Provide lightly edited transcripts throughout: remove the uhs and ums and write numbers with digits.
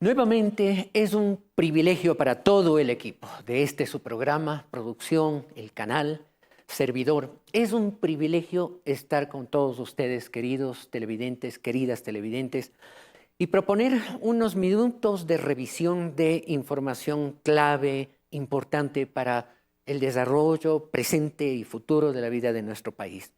Nuevamente es un privilegio para todo el equipo de su programa, producción, el canal, servidor. Es un privilegio estar con todos ustedes, queridos televidentes, queridas televidentes, y proponer unos minutos de revisión de información clave, importante para el desarrollo presente y futuro de la vida de nuestro país.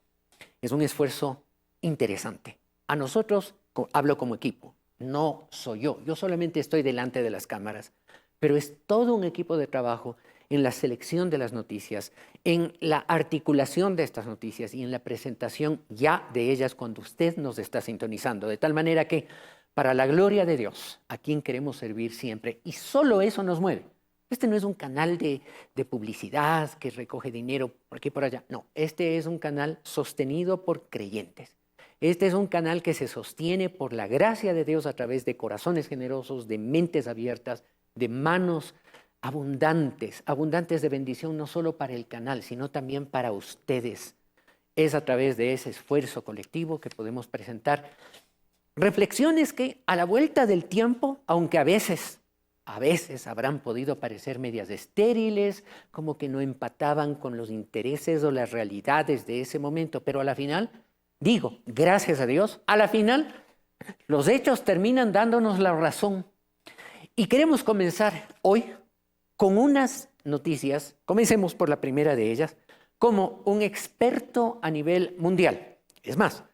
Es un esfuerzo interesante. A nosotros, hablo como equipo, no soy yo solamente estoy delante de las cámaras, pero es todo un equipo de trabajo en la selección de las noticias, en la articulación de estas noticias y en la presentación ya de ellas cuando usted nos está sintonizando, de tal manera que para la gloria de Dios, a quien queremos servir siempre, y solo eso nos mueve. Este no es un canal de publicidad que recoge dinero por aquí y por allá. No, este es un canal sostenido por creyentes. Este es un canal que se sostiene por la gracia de Dios a través de corazones generosos, de mentes abiertas, de manos abundantes, abundantes de bendición, no solo para el canal, sino también para ustedes. Es a través de ese esfuerzo colectivo que podemos presentar reflexiones que a la vuelta del tiempo, aunque a veces habrán podido parecer medias estériles, como que no empataban con los intereses o las realidades de ese momento, pero a la final, digo, gracias a Dios, a la final los hechos terminan dándonos la razón. Y queremos comenzar hoy con unas noticias, comencemos por la primera de ellas, como un experto a nivel mundial. Es más,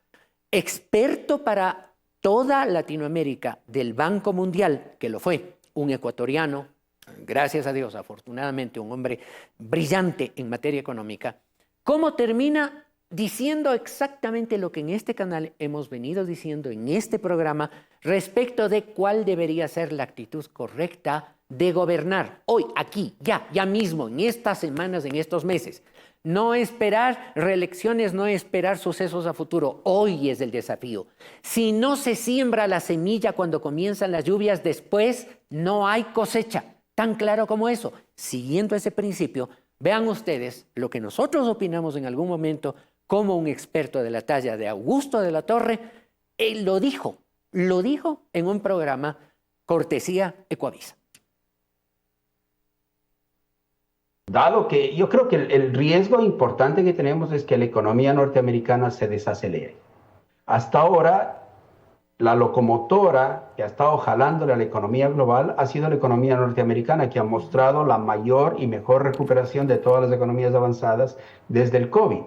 experto para toda Latinoamérica del Banco Mundial, que lo fue, un ecuatoriano, gracias a Dios, afortunadamente un hombre brillante en materia económica, ¿cómo termina diciendo exactamente lo que en este canal hemos venido diciendo en este programa respecto de cuál debería ser la actitud correcta de gobernar hoy, aquí, ya mismo, en estas semanas, en estos meses? No esperar reelecciones, no esperar sucesos a futuro. Hoy es el desafío. Si no se siembra la semilla cuando comienzan las lluvias, después no hay cosecha. Tan claro como eso. Siguiendo ese principio, vean ustedes lo que nosotros opinamos en algún momento como un experto de la talla de Augusto de la Torre. Él lo dijo en un programa cortesía Ecuavisa. Dado que yo creo que el riesgo importante que tenemos es que la economía norteamericana se desacelere. Hasta ahora, la locomotora que ha estado jalándole a la economía global ha sido la economía norteamericana, que ha mostrado la mayor y mejor recuperación de todas las economías avanzadas desde el COVID.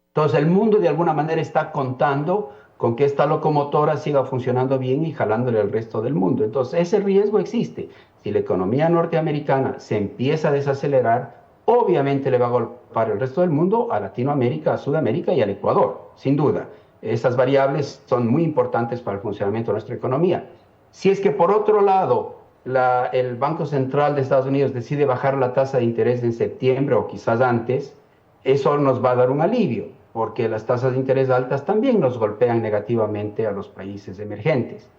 Entonces, el mundo de alguna manera está contando con que esta locomotora siga funcionando bien y jalándole al resto del mundo. Entonces, ese riesgo existe. Si la economía norteamericana se empieza a desacelerar, obviamente le va a golpear el resto del mundo, a Latinoamérica, a Sudamérica y al Ecuador, sin duda. Esas variables son muy importantes para el funcionamiento de nuestra economía. Si es que por otro lado, el Banco Central de Estados Unidos decide bajar la tasa de interés en septiembre o quizás antes, eso nos va a dar un alivio, porque las tasas de interés altas también nos golpean negativamente a los países emergentes.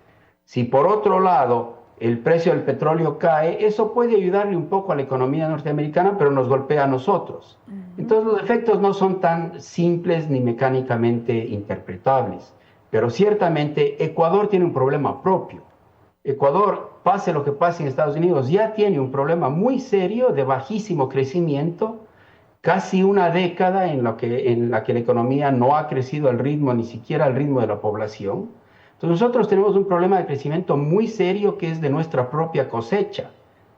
Si por otro lado el precio del petróleo cae, eso puede ayudarle un poco a la economía norteamericana, pero nos golpea a nosotros. Entonces los efectos no son tan simples ni mecánicamente interpretables, pero ciertamente Ecuador tiene un problema propio. Ecuador, pase lo que pase en Estados Unidos, ya tiene un problema muy serio de bajísimo crecimiento, casi una década en la que la economía no ha crecido al ritmo, ni siquiera al ritmo de la población. Entonces nosotros tenemos un problema de crecimiento muy serio que es de nuestra propia cosecha.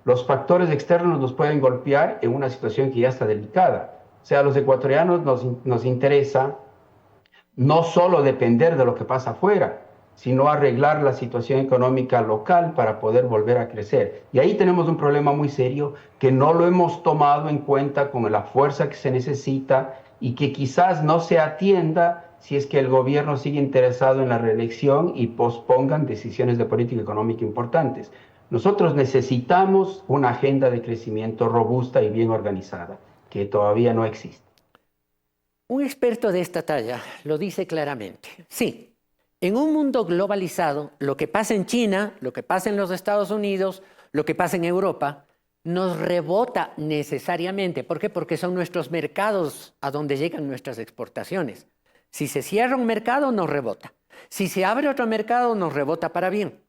Los factores externos nos pueden golpear en una situación que ya está delicada. O sea, a los ecuatorianos nos interesa no solo depender de lo que pasa afuera, sino arreglar la situación económica local para poder volver a crecer. Y ahí tenemos un problema muy serio que no lo hemos tomado en cuenta con la fuerza que se necesita y que quizás no se atienda si es que el gobierno sigue interesado en la reelección y pospongan decisiones de política económica importantes. Nosotros necesitamos una agenda de crecimiento robusta y bien organizada, que todavía no existe. Un experto de esta talla lo dice claramente. Sí, en un mundo globalizado, lo que pasa en China, lo que pasa en los Estados Unidos, lo que pasa en Europa, nos rebota necesariamente. ¿Por qué? Porque son nuestros mercados a donde llegan nuestras exportaciones. Si se cierra un mercado, nos rebota. Si se abre otro mercado, nos rebota para bien.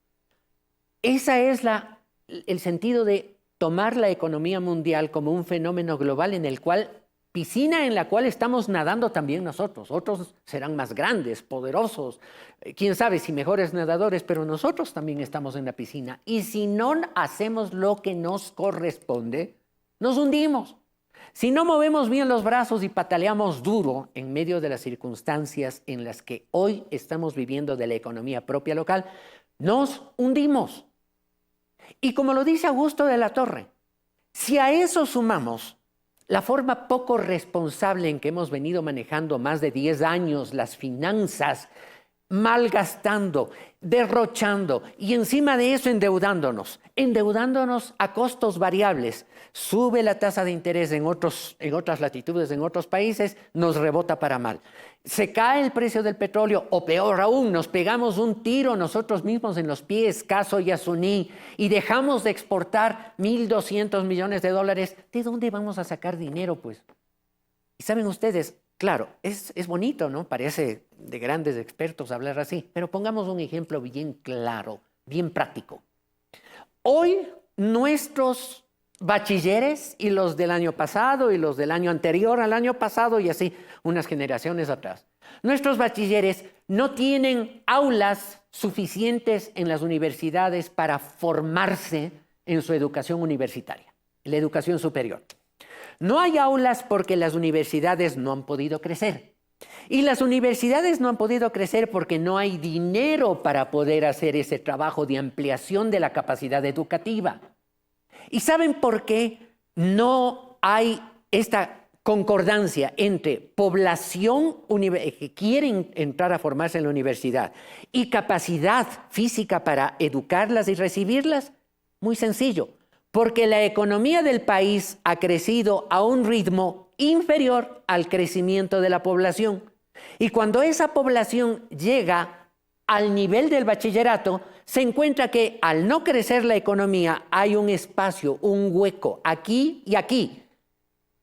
Ese es el sentido de tomar la economía mundial como un fenómeno global en el cual, piscina en la cual estamos nadando también nosotros. Otros serán más grandes, poderosos, quién sabe si mejores nadadores, pero nosotros también estamos en la piscina. Y si no hacemos lo que nos corresponde, nos hundimos. Si no movemos bien los brazos y pataleamos duro en medio de las circunstancias en las que hoy estamos viviendo de la economía propia local, nos hundimos. Y como lo dice Augusto de la Torre, si a eso sumamos la forma poco responsable en que hemos venido manejando más de 10 años las finanzas, malgastando, derrochando y encima de eso endeudándonos a costos variables. Sube la tasa de interés en otras latitudes, en otros países, nos rebota para mal. Se cae el precio del petróleo o peor aún, nos pegamos un tiro nosotros mismos en los pies, caso Yasuní, y dejamos de exportar 1.200 millones de dólares. ¿De dónde vamos a sacar dinero, pues? Y saben ustedes, claro, es bonito, ¿no? Parece de grandes expertos hablar así, pero pongamos un ejemplo bien claro, bien práctico. Hoy nuestros bachilleres y los del año pasado y los del año anterior al año pasado y así unas generaciones atrás, nuestros bachilleres no tienen aulas suficientes en las universidades para formarse en su educación universitaria, en la educación superior. No hay aulas porque las universidades no han podido crecer. Y las universidades no han podido crecer porque no hay dinero para poder hacer ese trabajo de ampliación de la capacidad educativa. ¿Y saben por qué no hay esta concordancia entre población que quieren entrar a formarse en la universidad y capacidad física para educarlas y recibirlas? Muy sencillo. Porque la economía del país ha crecido a un ritmo inferior al crecimiento de la población. Y cuando esa población llega al nivel del bachillerato, se encuentra que al no crecer la economía hay un espacio, un hueco aquí y aquí.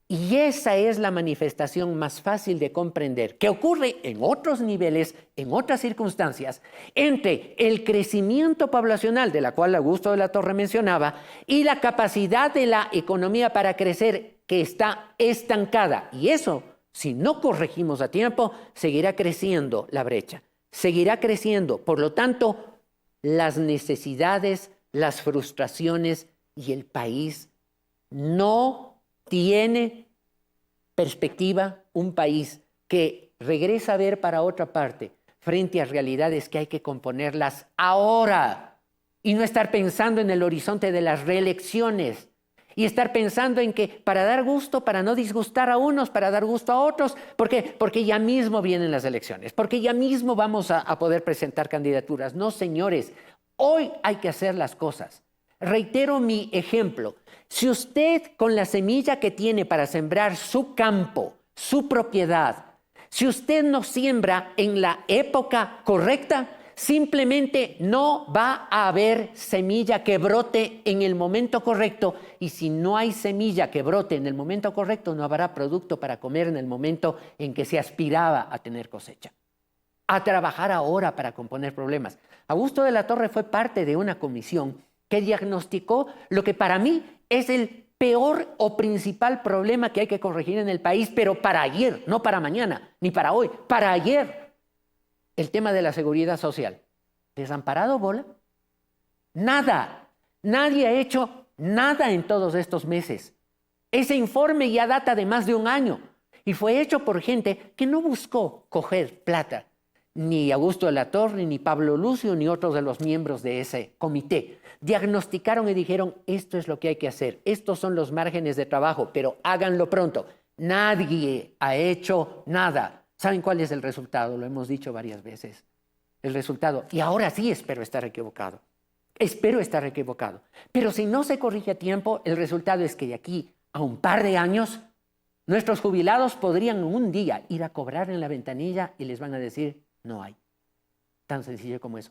Y esa es la manifestación más fácil de comprender, que ocurre en otros niveles, en otras circunstancias, entre el crecimiento poblacional, de la cual Augusto de la Torre mencionaba, y la capacidad de la economía para crecer, que está estancada. Y eso, si no corregimos a tiempo, seguirá creciendo la brecha, seguirá creciendo. Por lo tanto, las necesidades, las frustraciones y el país no tiene perspectiva, un país que regresa a ver para otra parte frente a realidades que hay que componerlas ahora y no estar pensando en el horizonte de las reelecciones y estar pensando en que para dar gusto, para no disgustar a unos, para dar gusto a otros, porque ya mismo vienen las elecciones, porque ya mismo vamos a poder presentar candidaturas. No, señores, hoy hay que hacer las cosas. Reitero mi ejemplo. Si usted con la semilla que tiene para sembrar su campo, su propiedad, si usted no siembra en la época correcta, simplemente no va a haber semilla que brote en el momento correcto. Y si no hay semilla que brote en el momento correcto, no habrá producto para comer en el momento en que se aspiraba a tener cosecha. A trabajar ahora para componer problemas. Augusto de la Torre fue parte de una comisión que diagnosticó lo que para mí es el peor o principal problema que hay que corregir en el país, pero para ayer, no para mañana, ni para hoy, para ayer. El tema de la seguridad social. ¿Desamparado, bola? Nada. Nadie ha hecho nada en todos estos meses. Ese informe ya data de más de un año y fue hecho por gente que no buscó coger plata. Ni Augusto de la Torre, ni Pablo Lucio, ni otros de los miembros de ese comité. Diagnosticaron y dijeron, esto es lo que hay que hacer, estos son los márgenes de trabajo, pero háganlo pronto. Nadie ha hecho nada. ¿Saben cuál es el resultado? Lo hemos dicho varias veces. El resultado, y ahora sí espero estar equivocado. Espero estar equivocado. Pero si no se corrige a tiempo, el resultado es que de aquí a un par de años, nuestros jubilados podrían un día ir a cobrar en la ventanilla y les van a decir, no hay. Tan sencillo como eso.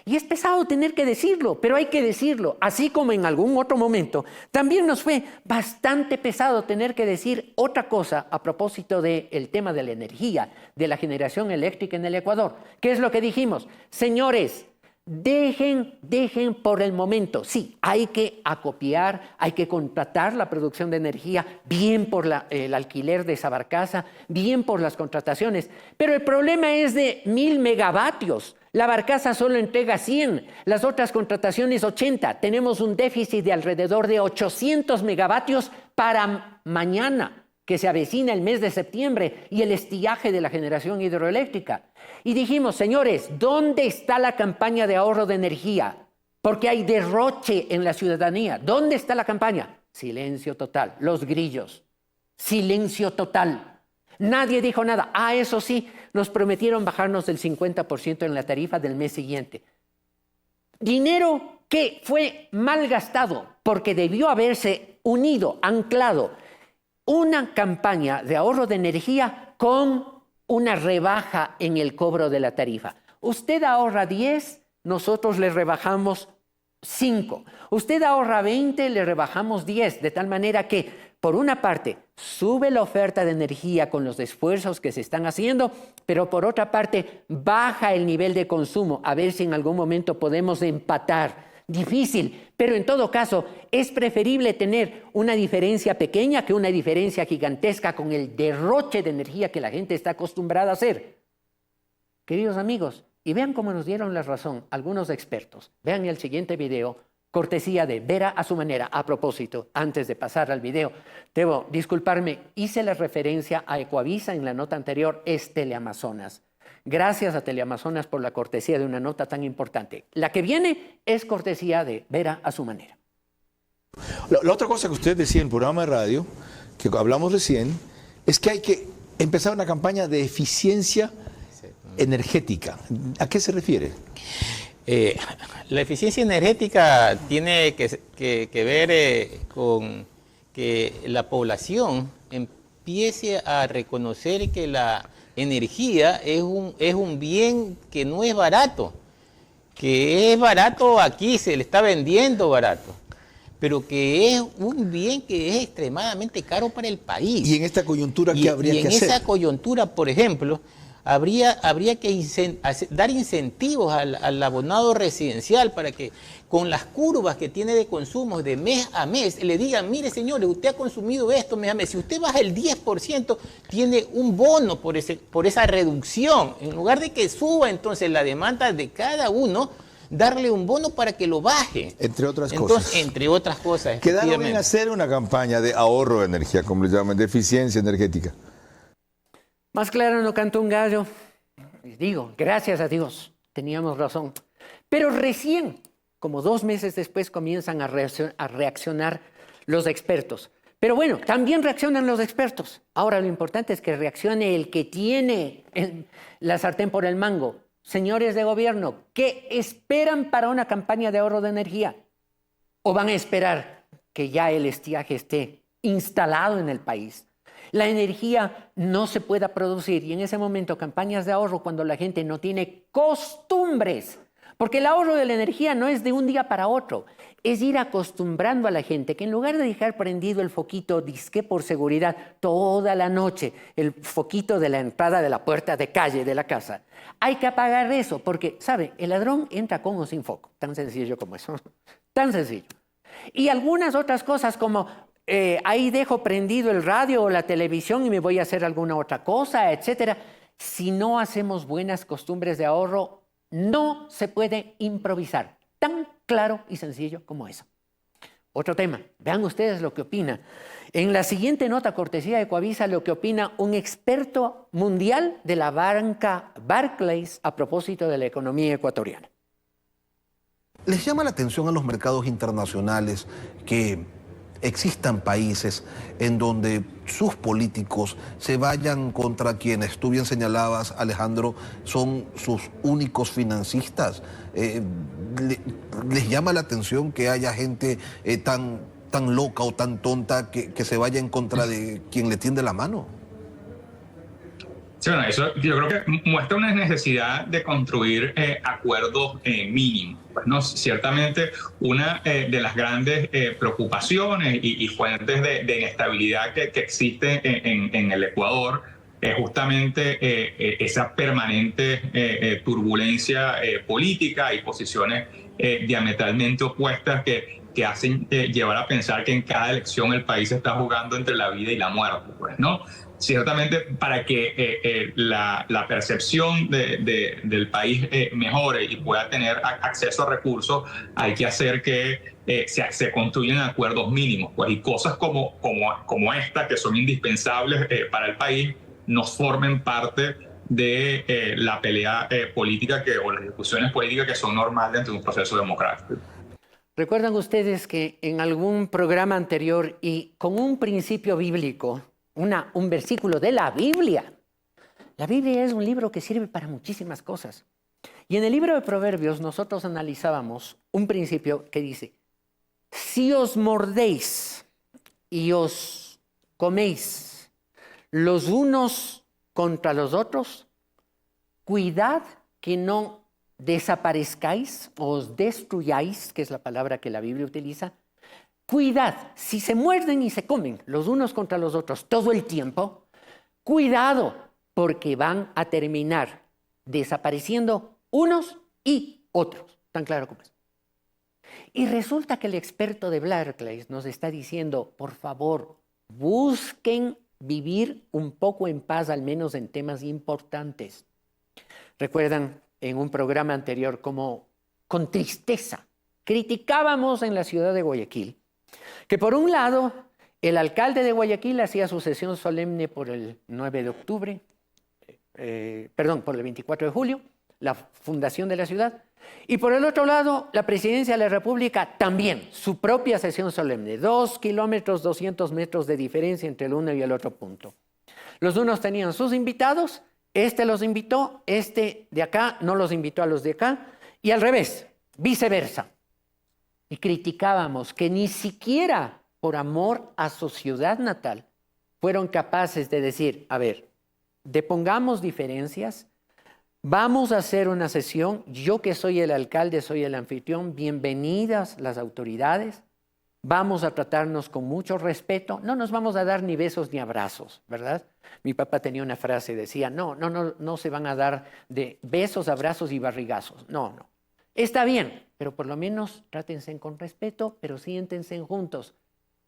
Y es pesado tener que decirlo, pero hay que decirlo. Así como en algún otro momento, también nos fue bastante pesado tener que decir otra cosa a propósito del tema de la energía, de la generación eléctrica en el Ecuador. ¿Qué es lo que dijimos? Señores, dejen por el momento. Sí, hay que acopiar, hay que contratar la producción de energía, bien por el alquiler de esa barcaza, bien por las contrataciones. Pero el problema es de 1000 megavatios. La barcaza solo entrega 100, las otras contrataciones 80. Tenemos un déficit de alrededor de 800 megavatios para mañana, que se avecina el mes de septiembre, y el estiaje de la generación hidroeléctrica. Y dijimos, señores, ¿dónde está la campaña de ahorro de energía? Porque hay derroche en la ciudadanía. ¿Dónde está la campaña? Silencio total. Los grillos. Silencio total. Nadie dijo nada. Ah, eso sí, nos prometieron bajarnos del 50% en la tarifa del mes siguiente. Dinero que fue mal gastado porque debió haberse unido, anclado, una campaña de ahorro de energía con una rebaja en el cobro de la tarifa. Usted ahorra 10, nosotros le rebajamos 5. Usted ahorra 20, le rebajamos 10, de tal manera que, por una parte, sube la oferta de energía con los esfuerzos que se están haciendo, pero por otra parte, baja el nivel de consumo, a ver si en algún momento podemos empatar. Difícil, pero en todo caso es preferible tener una diferencia pequeña que una diferencia gigantesca con el derroche de energía que la gente está acostumbrada a hacer. Queridos amigos, y vean cómo nos dieron la razón algunos expertos. Vean el siguiente video, cortesía de Vera a su manera. A propósito, antes de pasar al video, debo disculparme, hice la referencia a Ecuavisa en la nota anterior, es Teleamazonas. Gracias a Teleamazonas por la cortesía de una nota tan importante. La que viene es cortesía de Vera a su manera. La otra cosa que usted decía en el programa de radio, que hablamos recién, es que hay que empezar una campaña de eficiencia energética. ¿A qué se refiere? La eficiencia energética tiene que ver con que la población empiece a reconocer que la energía es un bien que no es barato, que es barato aquí, se le está vendiendo barato, pero que es un bien que es extremadamente caro para el país. ¿Y en esta coyuntura qué habría que hacer? En esa coyuntura, por ejemplo, habría que dar incentivos al abonado residencial para que con las curvas que tiene de consumo de mes a mes le digan, mire señores, usted ha consumido esto mes a mes, si usted baja el 10% tiene un bono por esa reducción, en lugar de que suba entonces la demanda de cada uno, darle un bono para que lo baje. Entre otras cosas. Entre otras cosas. Quedaron en hacer una campaña de ahorro de energía, como le llaman, de eficiencia energética. Más claro no canta un gallo. Digo, gracias a Dios, teníamos razón. Pero recién, como 2 meses después, comienzan a reaccionar los expertos. Pero bueno, también reaccionan los expertos. Ahora lo importante es que reaccione el que tiene la sartén por el mango. Señores de gobierno, ¿qué esperan para una campaña de ahorro de energía? ¿O van a esperar que ya el estiaje esté instalado en el país? La energía no se pueda producir y en ese momento campañas de ahorro cuando la gente no tiene costumbres, porque el ahorro de la energía no es de un día para otro, es ir acostumbrando a la gente que en lugar de dejar prendido el foquito disque por seguridad toda la noche, el foquito de la entrada de la puerta de calle de la casa, hay que apagar eso porque, ¿sabe? El ladrón entra con o sin foco, tan sencillo como eso, tan sencillo. Y algunas otras cosas como ahí dejo prendido el radio o la televisión y me voy a hacer alguna otra cosa, etcétera. Si no hacemos buenas costumbres de ahorro, no se puede improvisar. Tan claro y sencillo como eso. Otro tema, vean ustedes lo que opina. En la siguiente nota cortesía de Ecuavisa, lo que opina un experto mundial de la banca Barclays a propósito de la economía ecuatoriana. ¿Les llama la atención a los mercados internacionales que existan países en donde sus políticos se vayan contra quienes, tú bien señalabas, Alejandro, son sus únicos financistas? ¿Les llama la atención que haya gente tan loca o tan tonta que se vaya en contra de quien le tiende la mano? Sí, bueno, eso yo creo que muestra una necesidad de construir acuerdos mínimos. Pues, ¿no? Ciertamente una de las grandes preocupaciones y fuentes de inestabilidad que existe en el Ecuador justamente esa permanente turbulencia política y posiciones diametralmente opuestas que hacen llevar a pensar que en cada elección el país está jugando entre la vida y la muerte, pues, ¿no? Ciertamente, para que la percepción del país mejore y pueda tener acceso a recursos, hay que hacer que se construyan acuerdos mínimos, pues, y cosas como esta, que son indispensables para el país, nos formen parte de la pelea política o las discusiones políticas que son normales dentro de un proceso democrático. ¿Recuerdan ustedes que en algún programa anterior y con un principio bíblico, un versículo de la Biblia es un libro que sirve para muchísimas cosas? Y en el libro de Proverbios nosotros analizábamos un principio que dice: si os mordéis y os coméis los unos contra los otros, cuidad que no desaparezcáis o os destruyáis, que es la palabra que la Biblia utiliza. Cuidad, si se muerden y se comen los unos contra los otros todo el tiempo, cuidado, porque van a terminar desapareciendo unos y otros. Tan claro como es. Y resulta que el experto de Barclays nos está diciendo: por favor, busquen vivir un poco en paz, al menos en temas importantes. ¿Recuerdan en un programa anterior como con tristeza criticábamos en la ciudad de Guayaquil que, por un lado, el alcalde de Guayaquil hacía su sesión solemne por el 9 de octubre, por el 24 de julio, la fundación de la ciudad, y por el otro lado, la presidencia de la República también, su propia sesión solemne, 2 kilómetros, 200 metros de diferencia entre el uno y el otro punto. Los unos tenían sus invitados, este los invitó, este de acá no los invitó a los de acá, y al revés, viceversa. Y criticábamos que ni siquiera por amor a su ciudad natal fueron capaces de decir: a ver, depongamos diferencias, vamos a hacer una sesión, yo que soy el alcalde, soy el anfitrión, bienvenidas las autoridades, vamos a tratarnos con mucho respeto, no nos vamos a dar ni besos ni abrazos, ¿verdad? Mi papá tenía una frase, decía: no se van a dar de besos, abrazos y barrigazos, no. Está bien, pero por lo menos trátense con respeto, pero siéntense juntos,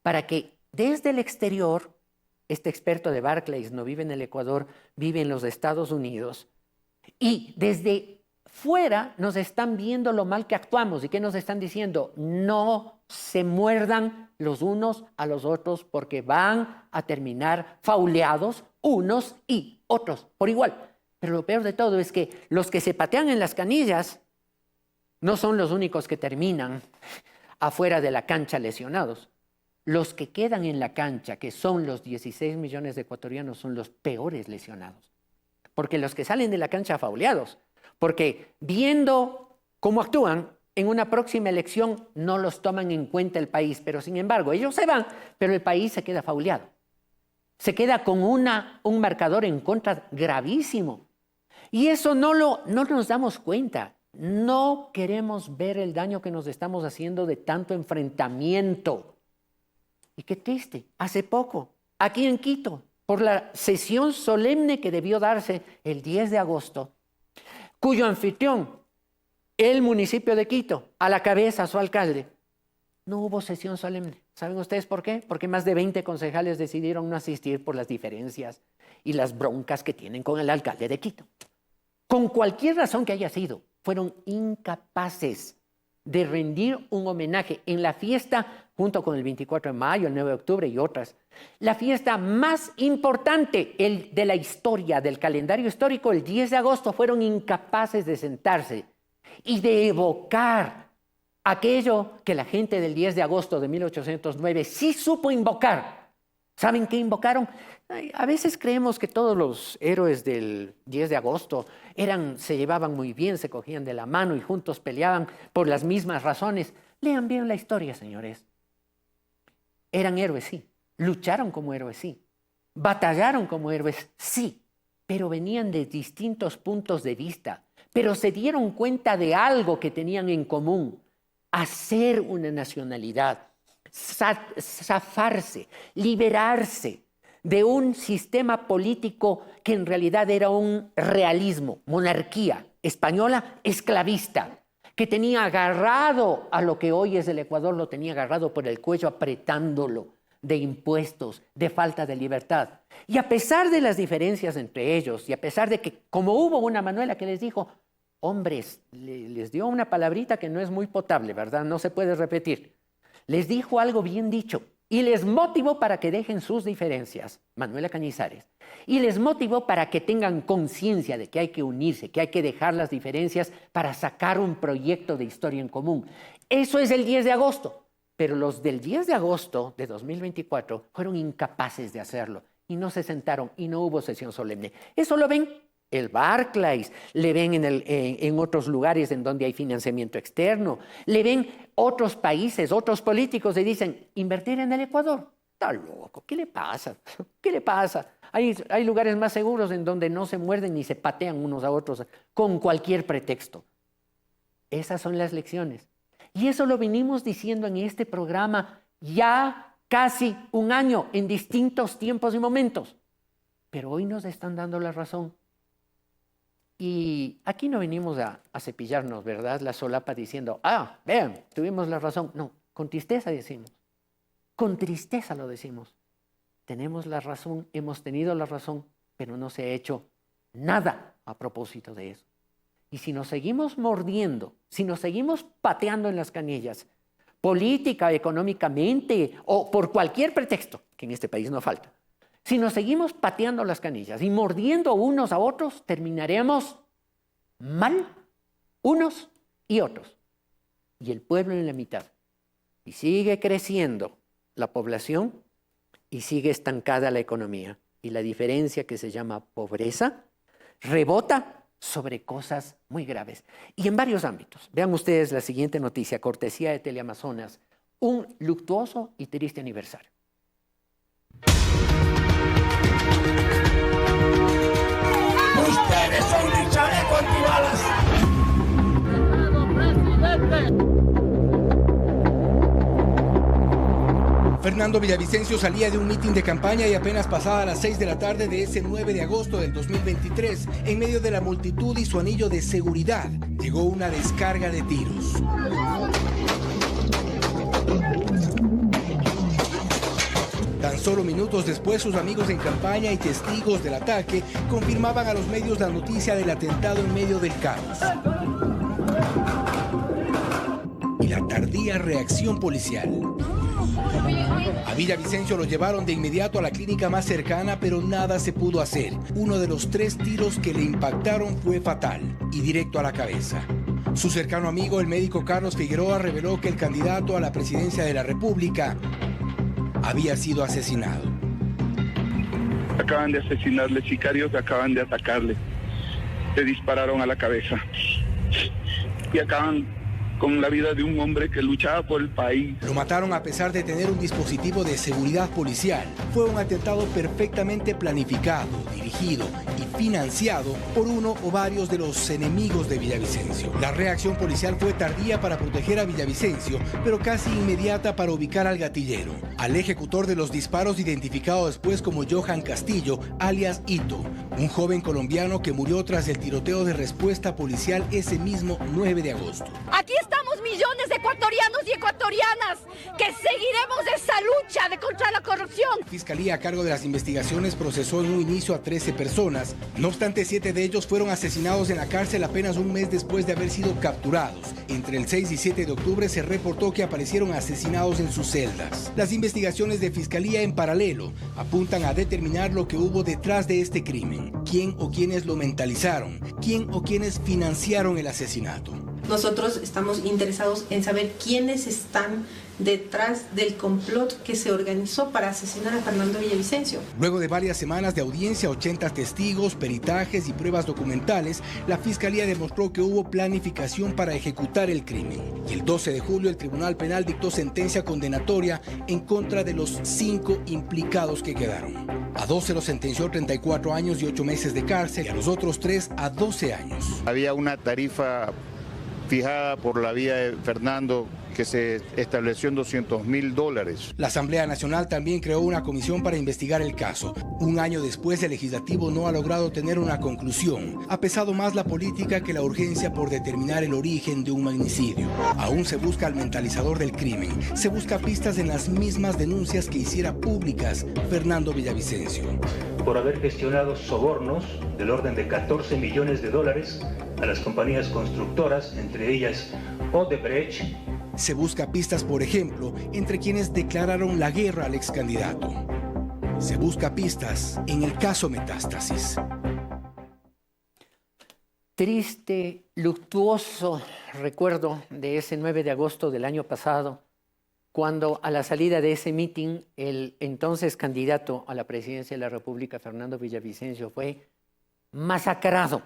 para que desde el exterior, este experto de Barclays no vive en el Ecuador, vive en los Estados Unidos, y desde fuera nos están viendo lo mal que actuamos. ¿Y qué nos están diciendo? No se muerdan los unos a los otros, porque van a terminar fauleados unos y otros por igual. Pero lo peor de todo es que los que se patean en las canillas no son los únicos que terminan afuera de la cancha lesionados. Los que quedan en la cancha, que son los 16 millones de ecuatorianos, son los peores lesionados. Porque los que salen de la cancha fauleados, porque viendo cómo actúan, en una próxima elección no los toman en cuenta el país, pero sin embargo ellos se van, pero el país se queda fauleado. Se queda con un marcador en contra gravísimo. Y eso no nos damos cuenta. No queremos ver el daño que nos estamos haciendo de tanto enfrentamiento. Y qué triste, hace poco, aquí en Quito, por la sesión solemne que debió darse el 10 de agosto, cuyo anfitrión, el municipio de Quito, a la cabeza su alcalde, no hubo sesión solemne. ¿Saben ustedes por qué? Porque más de 20 concejales decidieron no asistir por las diferencias y las broncas que tienen con el alcalde de Quito. Con cualquier razón que haya sido, fueron incapaces de rendir un homenaje en la fiesta, junto con el 24 de mayo, el 9 de octubre y otras. La fiesta más importante de la historia, del calendario histórico, el 10 de agosto, fueron incapaces de sentarse y de evocar aquello que la gente del 10 de agosto de 1809 sí supo invocar. ¿Saben qué invocaron? A veces creemos que todos los héroes del 10 de agosto se llevaban muy bien, se cogían de la mano y juntos peleaban por las mismas razones. Lean bien la historia, señores. Eran héroes, sí. Lucharon como héroes, sí. Batallaron como héroes, sí. Pero venían de distintos puntos de vista. Pero se dieron cuenta de algo que tenían en común: hacer una nacionalidad, zafarse, liberarse de un sistema político que en realidad era un realismo, monarquía española esclavista, que tenía agarrado a lo que hoy es el Ecuador, lo tenía agarrado por el cuello, apretándolo de impuestos, de falta de libertad. Y a pesar de las diferencias entre ellos, y a pesar de que, como hubo una Manuela que les dijo, hombres, les dio una palabrita que no es muy potable, ¿verdad? No se puede repetir. Les dijo algo bien dicho y les motivó para que dejen sus diferencias, Manuela Cañizares, y les motivó para que tengan conciencia de que hay que unirse, que hay que dejar las diferencias para sacar un proyecto de historia en común. Eso es el 10 de agosto, pero los del 10 de agosto de 2024 fueron incapaces de hacerlo y no se sentaron y no hubo sesión solemne. Eso lo ven el Barclays, le ven en otros lugares en donde hay financiamiento externo, le ven otros países, otros políticos y dicen, invertir en el Ecuador, está loco, ¿qué le pasa? ¿Qué le pasa? Hay lugares más seguros en donde no se muerden ni se patean unos a otros con cualquier pretexto. Esas son las lecciones. Y eso lo venimos diciendo en este programa ya casi un año, en distintos tiempos y momentos. Pero hoy nos están dando la razón. Y aquí no venimos a cepillarnos, ¿verdad? La solapa diciendo, vean, tuvimos la razón. No, con tristeza decimos. Con tristeza lo decimos. Tenemos la razón, hemos tenido la razón, pero no se ha hecho nada a propósito de eso. Y si nos seguimos mordiendo, si nos seguimos pateando en las canillas, política, económicamente o por cualquier pretexto, que en este país no falta, si nos seguimos pateando las canillas y mordiendo unos a otros, terminaremos mal unos y otros. Y el pueblo en la mitad. Y sigue creciendo la población y sigue estancada la economía. Y la diferencia que se llama pobreza rebota sobre cosas muy graves. Y en varios ámbitos. Vean ustedes la siguiente noticia, cortesía de Teleamazonas. Un luctuoso y triste aniversario. Ustedes son un chaleco antibalas. Fernando Villavicencio salía de un mitin de campaña y apenas pasada las 6 de la tarde de ese 9 de agosto del 2023, en medio de la multitud y su anillo de seguridad, llegó una descarga de tiros. Tan solo minutos después, sus amigos en campaña y testigos del ataque confirmaban a los medios la noticia del atentado en medio del caos. Y la tardía reacción policial. A Villavicencio lo llevaron de inmediato a la clínica más cercana, pero nada se pudo hacer. Uno de los 3 tiros que le impactaron fue fatal y directo a la cabeza. Su cercano amigo, el médico Carlos Figueroa, reveló que el candidato a la presidencia de la República había sido asesinado. Acaban de asesinarle, sicarios acaban de atacarle. Le dispararon a la cabeza. Y acaban con la vida de un hombre que luchaba por el país. Lo mataron a pesar de tener un dispositivo de seguridad policial. Fue un atentado perfectamente planificado, dirigido y financiado por uno o varios de los enemigos de Villavicencio. La reacción policial fue tardía para proteger a Villavicencio, pero casi inmediata para ubicar al gatillero, al ejecutor de los disparos, identificado después como Johan Castillo, alias Ito, un joven colombiano que murió tras el tiroteo de respuesta policial ese mismo 9 de agosto. Aquí estamos millones de ecuatorianos y ecuatorianas que seguiremos esa lucha contra la corrupción. La Fiscalía, a cargo de las investigaciones, procesó en un inicio a 13 personas. No obstante, 7 de ellos fueron asesinados en la cárcel apenas un mes después de haber sido capturados. Entre el 6 y 7 de octubre se reportó que aparecieron asesinados en sus celdas. Las investigaciones de Fiscalía en paralelo apuntan a determinar lo que hubo detrás de este crimen. ¿Quién o quiénes lo mentalizaron? ¿Quién o quiénes financiaron el asesinato? Nosotros estamos interesados en saber quiénes están detrás del complot que se organizó para asesinar a Fernando Villavicencio. Luego de varias semanas de audiencia, 80 testigos, peritajes y pruebas documentales, la Fiscalía demostró que hubo planificación para ejecutar el crimen. Y el 12 de julio el Tribunal Penal dictó sentencia condenatoria en contra de los 5 implicados que quedaron. A 2 se los sentenció 34 años y 8 meses de cárcel y a los otros 3 a 12 años. Había una tarifa fijada por la vía de Fernando que se estableció en $200.000. La Asamblea Nacional también creó una comisión para investigar el caso. Un año después, el legislativo no ha logrado tener una conclusión. Ha pesado más la política que la urgencia por determinar el origen de un magnicidio. Aún se busca al mentalizador del crimen. Se busca pistas en las mismas denuncias que hiciera públicas Fernando Villavicencio. Por haber gestionado sobornos del orden de $14 millones a las compañías constructoras, entre ellas Odebrecht. Se busca pistas, por ejemplo, entre quienes declararon la guerra al ex candidato. Se busca pistas en el caso Metástasis. Triste, luctuoso recuerdo de ese 9 de agosto del año pasado, cuando a la salida de ese mitin, el entonces candidato a la presidencia de la República, Fernando Villavicencio, fue masacrado.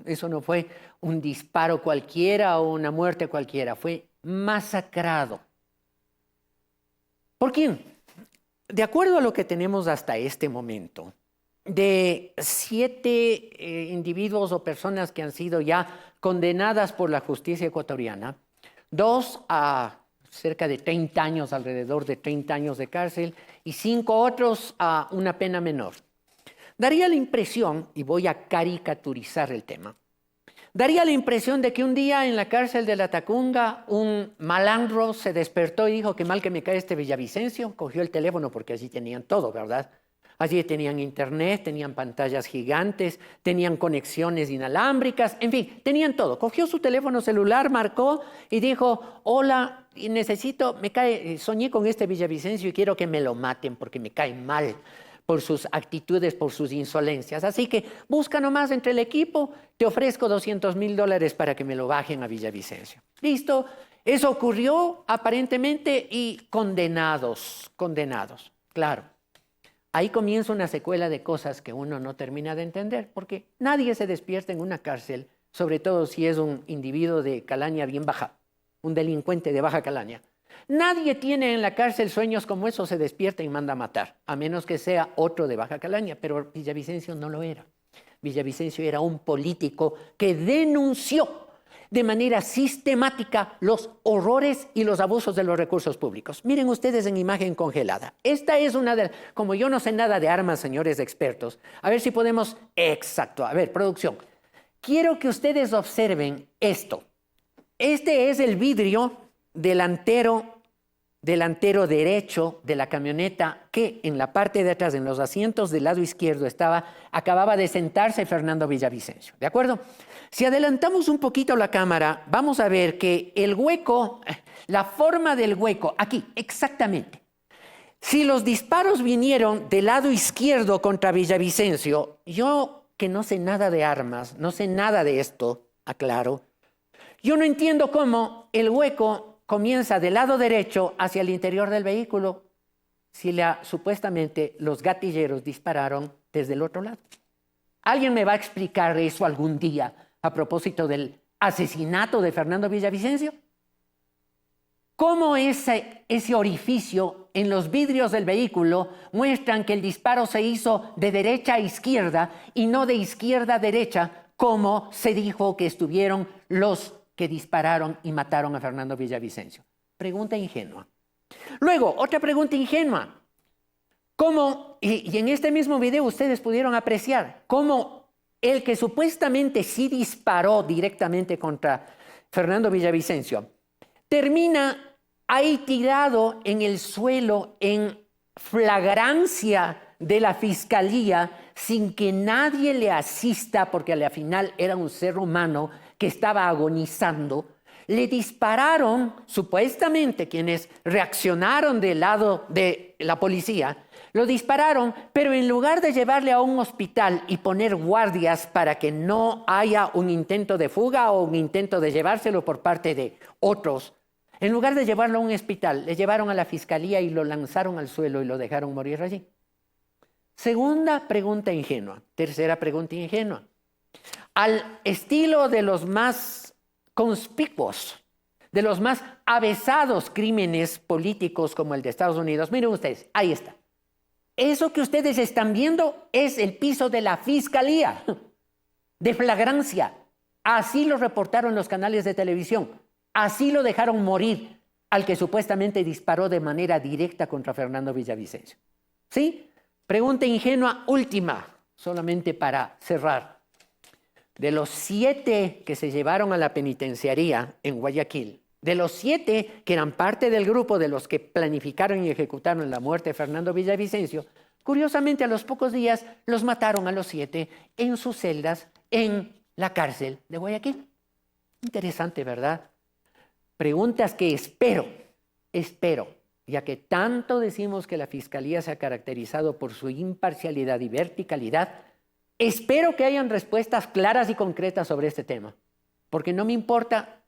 Eso no fue un disparo cualquiera o una muerte cualquiera, fue masacrado. ¿Por quién? De acuerdo a lo que tenemos hasta este momento, de 7 individuos o personas que han sido ya condenadas por la justicia ecuatoriana, 2 a cerca de 30 años, alrededor de 30 años de cárcel, y 5 otros a una pena menor. Daría la impresión, y voy a caricaturizar el tema, daría la impresión de que un día en la cárcel de La Tacunga un malandro se despertó y dijo: qué mal que me cae este Villavicencio. Cogió el teléfono, porque allí tenían todo, ¿verdad? Allí tenían internet, tenían pantallas gigantes, tenían conexiones inalámbricas, en fin, tenían todo. Cogió su teléfono celular, marcó y dijo: hola, soñé con este Villavicencio y quiero que me lo maten porque me cae mal por sus actitudes, por sus insolencias. Así que busca nomás entre el equipo, te ofrezco $200.000 para que me lo bajen a Villavicencio. Listo, eso ocurrió aparentemente y condenados. Claro, ahí comienza una secuela de cosas que uno no termina de entender, porque nadie se despierta en una cárcel, sobre todo si es un individuo de calaña bien baja, un delincuente de baja calaña. Nadie tiene en la cárcel sueños como eso, se despierta y manda a matar, a menos que sea otro de baja calaña, pero Villavicencio no lo era. Villavicencio era un político que denunció de manera sistemática los horrores y los abusos de los recursos públicos. Miren ustedes en imagen congelada. Esta es una de... Como yo no sé nada de armas, señores expertos, a ver si podemos... Exacto. A ver, producción. Quiero que ustedes observen esto. Este es el vidrio delantero derecho de la camioneta que en la parte de atrás, en los asientos del lado izquierdo, acababa de sentarse Fernando Villavicencio. ¿De acuerdo? Si adelantamos un poquito la cámara, vamos a ver que el hueco, la forma del hueco, aquí, exactamente. Si los disparos vinieron del lado izquierdo contra Villavicencio, yo que no sé nada de armas, no sé nada de esto, aclaro, yo no entiendo cómo el hueco comienza del lado derecho hacia el interior del vehículo si supuestamente los gatilleros dispararon desde el otro lado. ¿Alguien me va a explicar eso algún día a propósito del asesinato de Fernando Villavicencio? ¿Cómo ese orificio en los vidrios del vehículo muestran que el disparo se hizo de derecha a izquierda y no de izquierda a derecha, como se dijo que estuvieron los que dispararon y mataron a Fernando Villavicencio? Pregunta ingenua. Luego, otra pregunta ingenua. ¿Cómo, y en este mismo video ustedes pudieron apreciar, cómo el que supuestamente sí disparó directamente contra Fernando Villavicencio termina ahí tirado en el suelo en flagrancia de la fiscalía sin que nadie le asista, porque al final era un ser humano que estaba agonizando? Le dispararon, supuestamente quienes reaccionaron del lado de la policía, lo dispararon, pero en lugar de llevarle a un hospital y poner guardias para que no haya un intento de fuga o un intento de llevárselo por parte de otros, en lugar de llevarlo a un hospital, le llevaron a la fiscalía y lo lanzaron al suelo y lo dejaron morir allí. Segunda pregunta ingenua. Tercera pregunta ingenua. Al estilo de los más conspicuos, de los más avesados crímenes políticos como el de Estados Unidos, miren ustedes, ahí está. Eso que ustedes están viendo es el piso de la fiscalía, de flagrancia. Así lo reportaron los canales de televisión, así lo dejaron morir. al que supuestamente disparó de manera directa contra Fernando Villavicencio. ¿Sí? Pregunta ingenua última, solamente para cerrar. De los 7 que se llevaron a la penitenciaría en Guayaquil, de los 7 que eran parte del grupo de los que planificaron y ejecutaron la muerte de Fernando Villavicencio, curiosamente a los pocos días los mataron a los 7 en sus celdas en la cárcel de Guayaquil. Interesante, ¿verdad? Preguntas que espero, ya que tanto decimos que la Fiscalía se ha caracterizado por su imparcialidad y verticalidad, espero que hayan respuestas claras y concretas sobre este tema, porque no me importa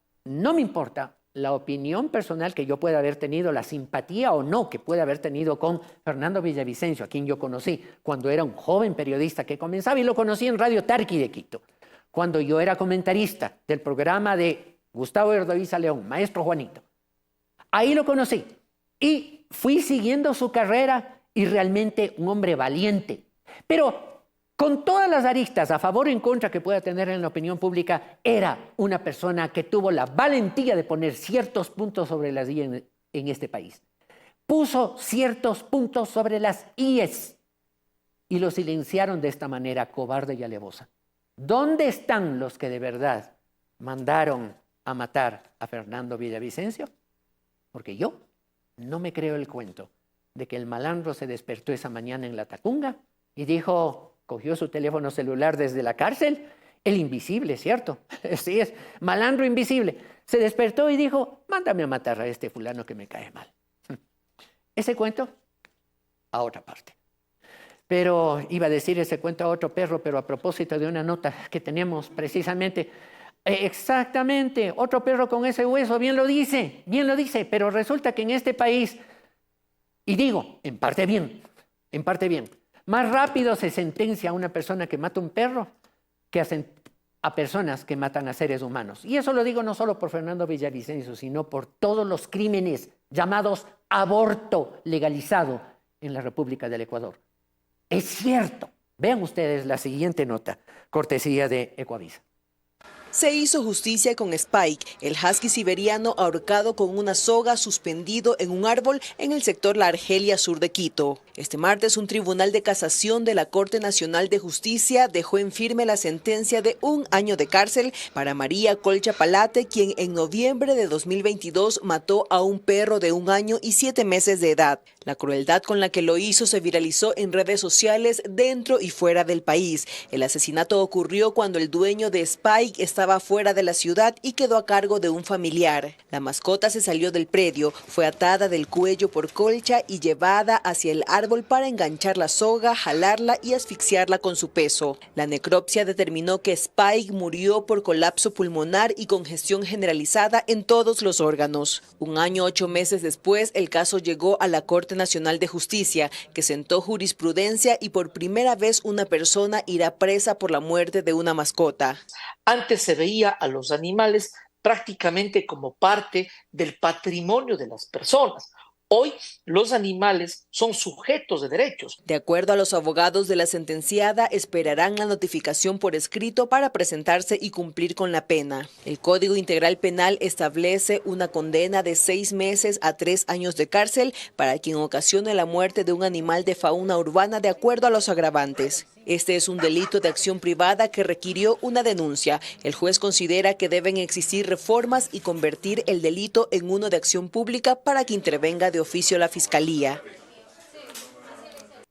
la opinión personal que yo pueda haber tenido, la simpatía o no que pueda haber tenido con Fernando Villavicencio, a quien yo conocí cuando era un joven periodista que comenzaba, y lo conocí en Radio Tarqui de Quito, cuando yo era comentarista del programa de Gustavo Erdoiza León, Maestro Juanito. Ahí lo conocí y fui siguiendo su carrera, y realmente un hombre valiente, pero con todas las aristas a favor o en contra que pueda tener en la opinión pública, era una persona que tuvo la valentía de poner ciertos puntos sobre las IES en este país. Puso ciertos puntos sobre las IES y lo silenciaron de esta manera cobarde y alevosa. ¿Dónde están los que de verdad mandaron a matar a Fernando Villavicencio? Porque yo no me creo el cuento de que el malandro se despertó esa mañana en la Tacunga y dijo, cogió su teléfono celular desde la cárcel, el invisible, ¿cierto? Sí, es malandro invisible. Se despertó y dijo, mándame a matar a este fulano que me cae mal. Ese cuento a otra parte. Pero iba a decir ese cuento a otro perro, pero a propósito de una nota que tenemos precisamente. Exactamente, otro perro con ese hueso, bien lo dice, pero resulta que en este país, y digo, en parte bien, más rápido se sentencia a una persona que mata un perro que a personas que matan a seres humanos. Y eso lo digo no solo por Fernando Villavicencio, sino por todos los crímenes llamados aborto legalizado en la República del Ecuador. Es cierto. Vean ustedes la siguiente nota, cortesía de Ecuavisa. Se hizo justicia con Spike, el husky siberiano ahorcado con una soga suspendido en un árbol en el sector La Argelia sur de Quito. Este martes, un tribunal de casación de la Corte Nacional de Justicia dejó en firme la sentencia de 1 año de cárcel para María Colcha Palate, quien en noviembre de 2022 mató a un perro de 1 año y 7 meses de edad. La crueldad con la que lo hizo se viralizó en redes sociales dentro y fuera del país. El asesinato ocurrió cuando el dueño de Spike estaba fuera de la ciudad y quedó a cargo de un familiar. La mascota se salió del predio, fue atada del cuello por Colcha y llevada hacia el árbol para enganchar la soga, jalarla y asfixiarla con su peso. La necropsia determinó que Spike murió por colapso pulmonar y congestión generalizada en todos los órganos. 1 año 8 meses después, el caso llegó a la Corte Nacional de Justicia, que sentó jurisprudencia y por primera vez una persona irá presa por la muerte de una mascota. Antes se veía a los animales prácticamente como parte del patrimonio de las personas. Hoy los animales son sujetos de derechos. De acuerdo a los abogados de la sentenciada, esperarán la notificación por escrito para presentarse y cumplir con la pena. El Código Integral Penal establece una condena de 6 meses a 3 años de cárcel para quien ocasione la muerte de un animal de fauna urbana de acuerdo a los agravantes. Este es un delito de acción privada que requirió una denuncia. El juez considera que deben existir reformas y convertir el delito en uno de acción pública para que intervenga de oficio la Fiscalía.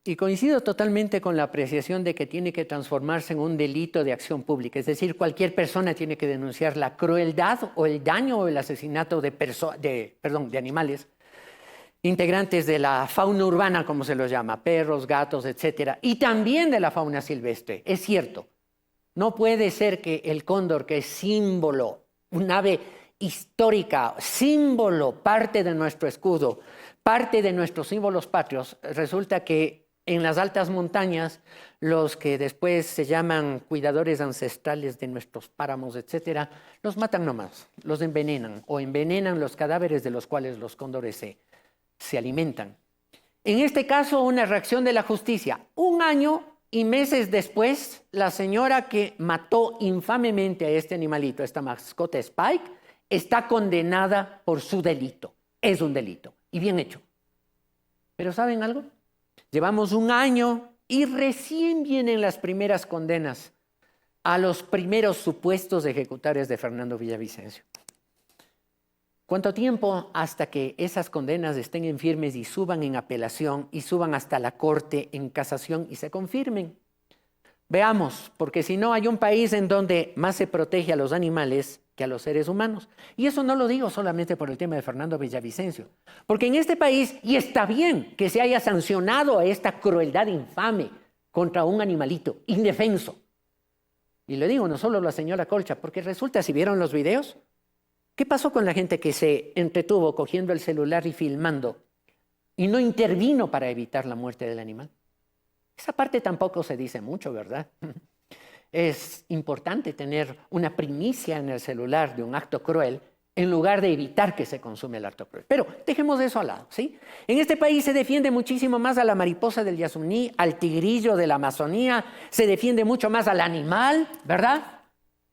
Y coincido totalmente con la apreciación de que tiene que transformarse en un delito de acción pública. Es decir, cualquier persona tiene que denunciar la crueldad o el daño o el asesinato de animales integrantes de la fauna urbana, como se los llama, perros, gatos, etcétera, y también de la fauna silvestre. Es cierto, no puede ser que el cóndor, que es símbolo, un ave histórica, símbolo, parte de nuestro escudo, parte de nuestros símbolos patrios, resulta que en las altas montañas, los que después se llaman cuidadores ancestrales de nuestros páramos, etcétera, los matan nomás, los envenenan o envenenan los cadáveres de los cuales los cóndores se alimentan. En este caso, una reacción de la justicia. 1 año y meses después, la señora que mató infamemente a este animalito, esta mascota Spike, está condenada por su delito. es un delito. Y bien hecho. Pero ¿saben algo? Llevamos un año y recién vienen las primeras condenas a los primeros supuestos ejecutores de Fernando Villavicencio. ¿Cuánto tiempo hasta que esas condenas estén en firmes y suban en apelación y suban hasta la corte en casación y se confirmen? Veamos, porque si no hay un país en donde más se protege a los animales que a los seres humanos. Y eso no lo digo solamente por el tema de Fernando Villavicencio, porque en este país, y está bien que se haya sancionado a esta crueldad infame contra un animalito indefenso. Y le digo no solo a la señora Colcha, porque resulta, si vieron los videos, ¿qué pasó con la gente que se entretuvo cogiendo el celular y filmando y no intervino para evitar la muerte del animal? Esa parte tampoco se dice mucho, ¿verdad? Es importante tener una primicia en el celular de un acto cruel en lugar de evitar que se consume el acto cruel. Pero dejemos eso al lado, ¿sí? En este país se defiende muchísimo más a la mariposa del Yasuní, al tigrillo de la Amazonía, se defiende mucho más al animal, ¿verdad?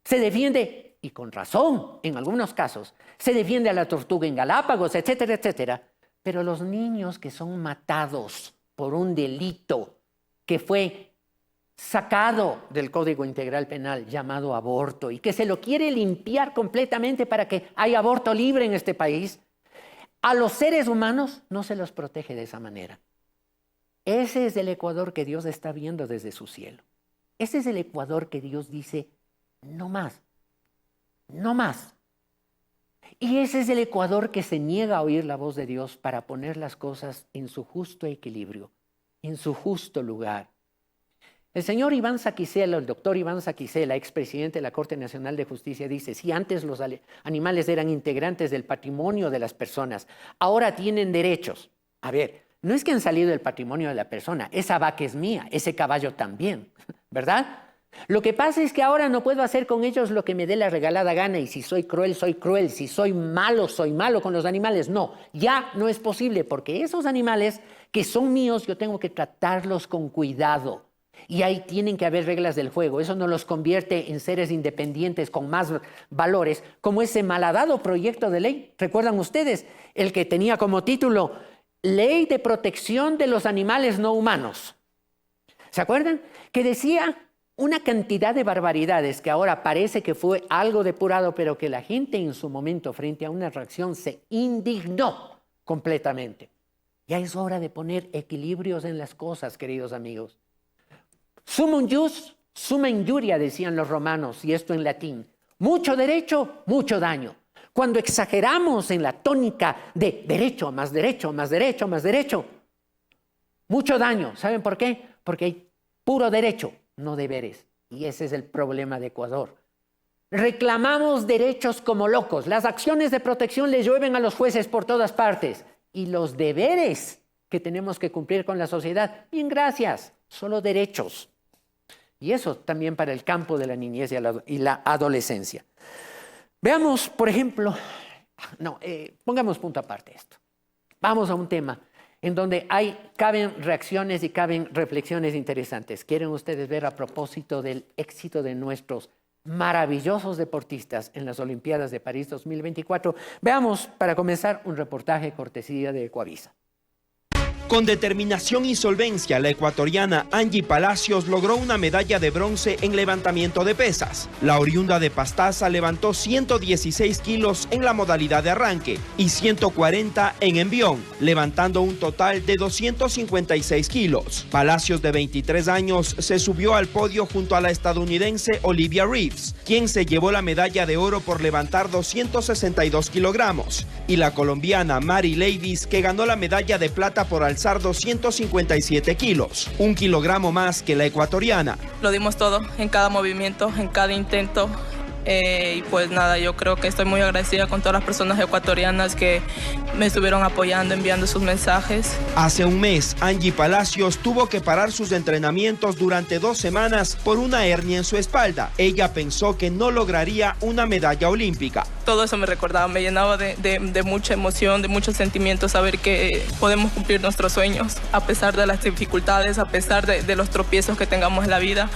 Se defiende, y con razón en algunos casos, se defiende a la tortuga en Galápagos, etcétera, etcétera. Pero los niños que son matados por un delito que fue sacado del Código Integral Penal llamado aborto y que se lo quiere limpiar completamente para que haya aborto libre en este país, a los seres humanos no se los protege de esa manera. Ese es el Ecuador que Dios está viendo desde su cielo. Ese es el Ecuador que Dios dice, no más, no más. Y ese es el Ecuador que se niega a oír la voz de Dios para poner las cosas en su justo equilibrio, en su justo lugar. El señor Iván Saquicela, el doctor Iván Saquicela, expresidente de la Corte Nacional de Justicia, dice, si antes los animales eran integrantes del patrimonio de las personas, ahora tienen derechos. A ver, no es que han salido del patrimonio de la persona, esa vaca es mía, ese caballo también, ¿verdad? Lo que pasa es que ahora no puedo hacer con ellos lo que me dé la regalada gana, y si soy cruel, si soy malo con los animales. No, ya no es posible, porque esos animales que son míos, yo tengo que tratarlos con cuidado. Y ahí tienen que haber reglas del juego. Eso no los convierte en seres independientes con más valores, como ese malhadado proyecto de ley. ¿Recuerdan ustedes? El que tenía como título Ley de Protección de los Animales No Humanos. ¿Se acuerdan? Que decía una cantidad de barbaridades que ahora parece que fue algo depurado, pero que la gente en su momento, frente a una reacción, se indignó completamente. Ya es hora de poner equilibrios en las cosas, queridos amigos. Sumum jus, summa injuria, decían los romanos, y esto en latín. Mucho derecho, mucho daño. Cuando exageramos en la tónica de derecho, más derecho, más derecho, más derecho, mucho daño. ¿Saben por qué? Porque hay puro derecho, no deberes. Y ese es el problema de Ecuador. Reclamamos derechos como locos. Las acciones de protección les llueven a los jueces por todas partes. Y los deberes que tenemos que cumplir con la sociedad, bien, gracias, solo derechos. Y eso también para el campo de la niñez y la adolescencia. Veamos, por ejemplo, pongamos punto aparte esto. Vamos a un tema en donde caben reacciones y caben reflexiones interesantes. ¿Quieren ustedes ver a propósito del éxito de nuestros maravillosos deportistas en las Olimpiadas de París 2024? Veamos, para comenzar, un reportaje cortesía de Ecuavisa. Con determinación y solvencia, la ecuatoriana Angie Palacios logró una medalla de bronce en levantamiento de pesas. La oriunda de Pastaza levantó 116 kilos en la modalidad de arranque y 140 en envión, levantando un total de 256 kilos. Palacios, de 23 años, se subió al podio junto a la estadounidense Olivia Reeves, quien se llevó la medalla de oro por levantar 262 kilogramos, y la colombiana Mary Ladies, que ganó la medalla de plata por alzar 257 kilos, 1 kilogramo más que la ecuatoriana. Lo dimos todo, en cada movimiento, en cada intento. Y pues nada, yo creo que estoy muy agradecida con todas las personas ecuatorianas que me estuvieron apoyando, enviando sus mensajes. Hace un mes, Angie Palacios tuvo que parar sus entrenamientos durante 2 semanas por una hernia en su espalda. Ella pensó que no lograría una medalla olímpica. Todo eso me recordaba, me llenaba de mucha emoción, de muchos sentimientos, saber que podemos cumplir nuestros sueños, a pesar de las dificultades, a pesar de los tropiezos que tengamos en la vida.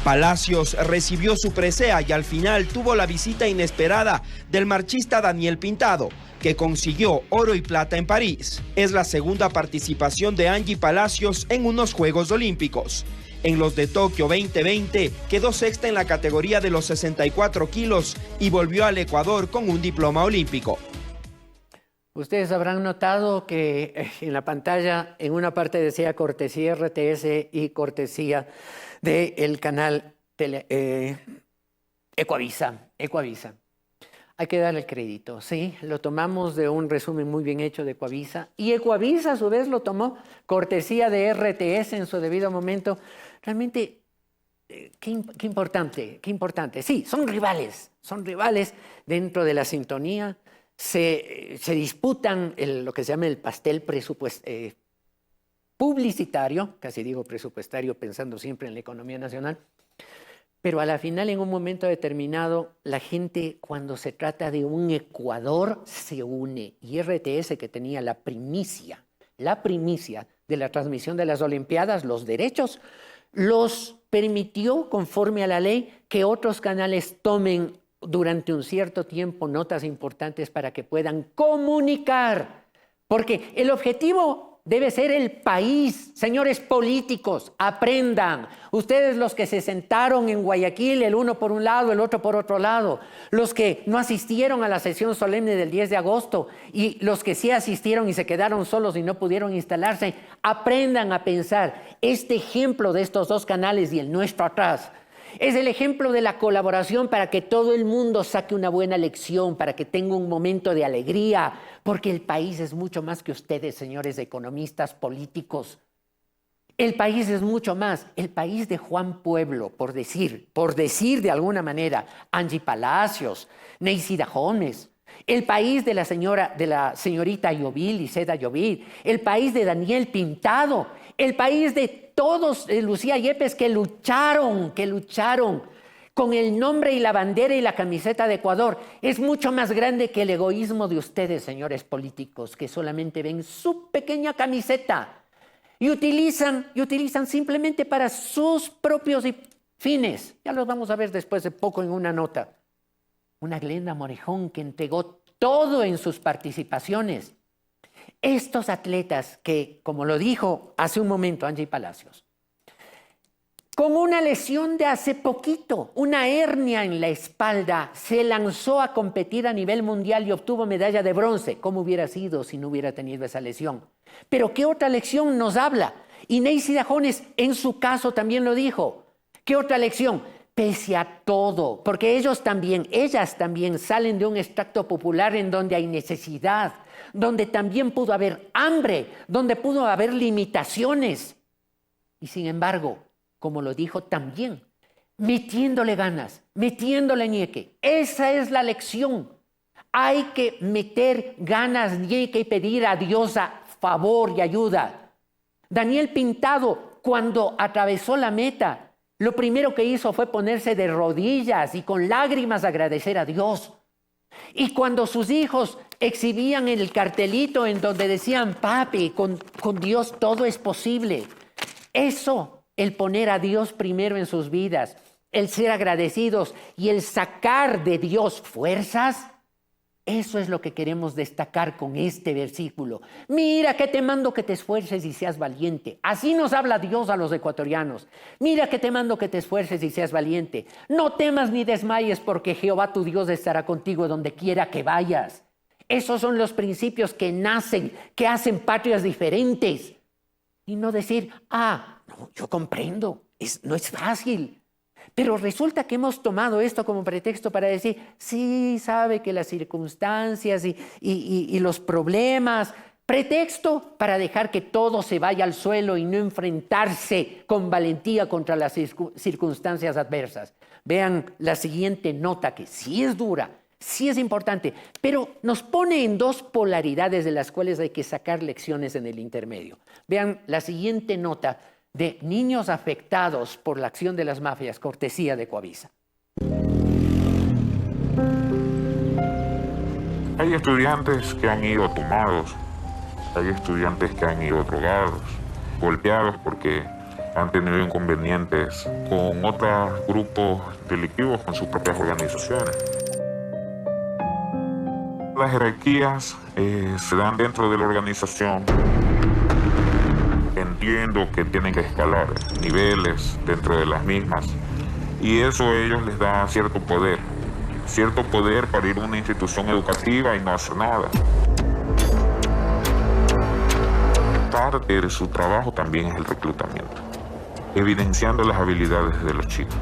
Palacios recibió su presea y al final tuvo la visita inesperada del marchista Daniel Pintado, que consiguió oro y plata en París. Es la segunda participación de Angie Palacios en unos Juegos Olímpicos. En los de Tokio 2020 quedó sexta en la categoría de los 64 kilos y volvió al Ecuador con un diploma olímpico. Ustedes habrán notado que en la pantalla en una parte decía cortesía RTS y cortesía del canal Ecuavisa. Hay que darle el crédito, ¿sí? Lo tomamos de un resumen muy bien hecho de Ecuavisa y Ecuavisa a su vez lo tomó cortesía de RTS en su debido momento. Realmente, qué importante. Sí, son rivales dentro de la sintonía. Se disputan lo que se llama el pastel publicitario, casi digo presupuestario pensando siempre en la economía nacional, pero a la final en un momento determinado la gente cuando se trata de un Ecuador se une y RTS que tenía la primicia de la transmisión de las Olimpiadas, los derechos, los permitió conforme a la ley que otros canales tomen durante un cierto tiempo notas importantes para que puedan comunicar, porque el objetivo debe ser el país. Señores políticos, aprendan. Ustedes los que se sentaron en Guayaquil, el uno por un lado, el otro por otro lado, los que no asistieron a la sesión solemne del 10 de agosto y los que sí asistieron y se quedaron solos y no pudieron instalarse, aprendan a pensar. Este ejemplo de estos dos canales y el nuestro atrás es el ejemplo de la colaboración para que todo el mundo saque una buena lección, para que tenga un momento de alegría, porque el país es mucho más que ustedes, señores economistas, políticos. El país es mucho más. El país de Juan Pueblo, por decir de alguna manera, Angie Palacios, Neisy Dajones, el país de la señorita Llovil, Iseda Llovil, el país de Daniel Pintado, el país de todos, Lucía Yepes, que lucharon con el nombre y la bandera y la camiseta de Ecuador. Es mucho más grande que el egoísmo de ustedes, señores políticos, que solamente ven su pequeña camiseta y utilizan simplemente para sus propios fines. Ya los vamos a ver después de poco en una nota. Una Glenda Morejón que entregó todo en sus participaciones. Estos atletas que, como lo dijo hace un momento Angie Palacios, con una lesión de hace poquito, una hernia en la espalda, se lanzó a competir a nivel mundial y obtuvo medalla de bronce. ¿Cómo hubiera sido si no hubiera tenido esa lesión? Pero ¿qué otra lección nos habla? Y Neisy Dajones en su caso también lo dijo. ¿Qué otra lección? Pese a todo, porque ellas también salen de un extracto popular en donde hay necesidad, donde también pudo haber hambre, donde pudo haber limitaciones. Y sin embargo, como lo dijo también, metiéndole ganas, metiéndole ñeque. Esa es la lección. Hay que meter ganas, ñeque y pedir a Dios favor y ayuda. Daniel Pintado, cuando atravesó la meta, lo primero que hizo fue ponerse de rodillas y con lágrimas agradecer a Dios. Y cuando sus hijos exhibían el cartelito en donde decían, papi, con Dios todo es posible. Eso, el poner a Dios primero en sus vidas, el ser agradecidos y el sacar de Dios fuerzas, eso es lo que queremos destacar con este versículo. Mira que te mando que te esfuerces y seas valiente. Así nos habla Dios a los ecuatorianos. Mira que te mando que te esfuerces y seas valiente. No temas ni desmayes porque Jehová tu Dios estará contigo donde quiera que vayas. Esos son los principios que nacen, que hacen patrias diferentes. Y no decir, no, yo comprendo, no es fácil. Pero resulta que hemos tomado esto como pretexto para decir, sí, sabe que las circunstancias y los problemas, pretexto para dejar que todo se vaya al suelo y no enfrentarse con valentía contra las circunstancias adversas. Vean la siguiente nota que sí es dura, sí es importante, pero nos pone en dos polaridades de las cuales hay que sacar lecciones en el intermedio. Vean la siguiente nota de niños afectados por la acción de las mafias, cortesía de Ecuavisa. Hay estudiantes que han ido tomados, hay estudiantes que han ido drogados, golpeados porque han tenido inconvenientes con otros grupos delictivos, con sus propias organizaciones. Las jerarquías se dan dentro de la organización. Entiendo que tienen que escalar niveles dentro de las mismas y eso a ellos les da cierto poder para ir a una institución educativa y no hacer nada. Parte de su trabajo también es el reclutamiento, evidenciando las habilidades de los chicos.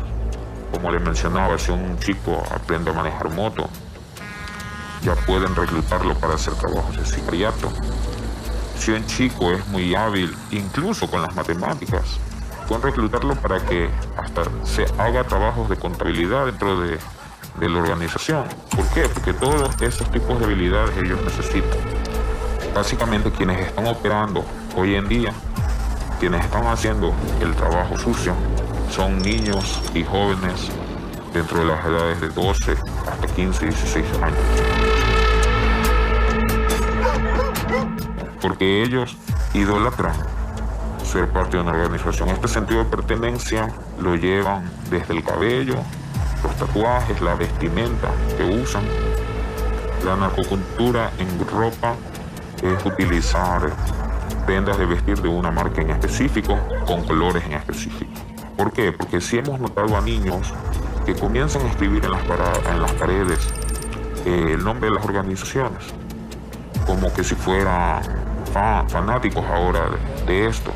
Como les mencionaba, si un chico aprende a manejar moto, ya pueden reclutarlo para hacer trabajos de sicariato. Si un chico es muy hábil, incluso con las matemáticas, pueden reclutarlo para que hasta se haga trabajos de contabilidad dentro de la organización. ¿Por qué? Porque todos esos tipos de habilidades ellos necesitan. Básicamente quienes están operando hoy en día, quienes están haciendo el trabajo sucio, son niños y jóvenes dentro de las edades de 12 hasta 15, 16 años. Porque ellos idolatran ser parte de una organización. Este sentido de pertenencia lo llevan desde el cabello, los tatuajes, la vestimenta que usan. La narcocultura en ropa es utilizar prendas de vestir de una marca en específico, con colores en específico. ¿Por qué? Porque sí hemos notado a niños que comienzan a escribir en las paredes el nombre de las organizaciones, como que si fueran fanáticos ahora de esto.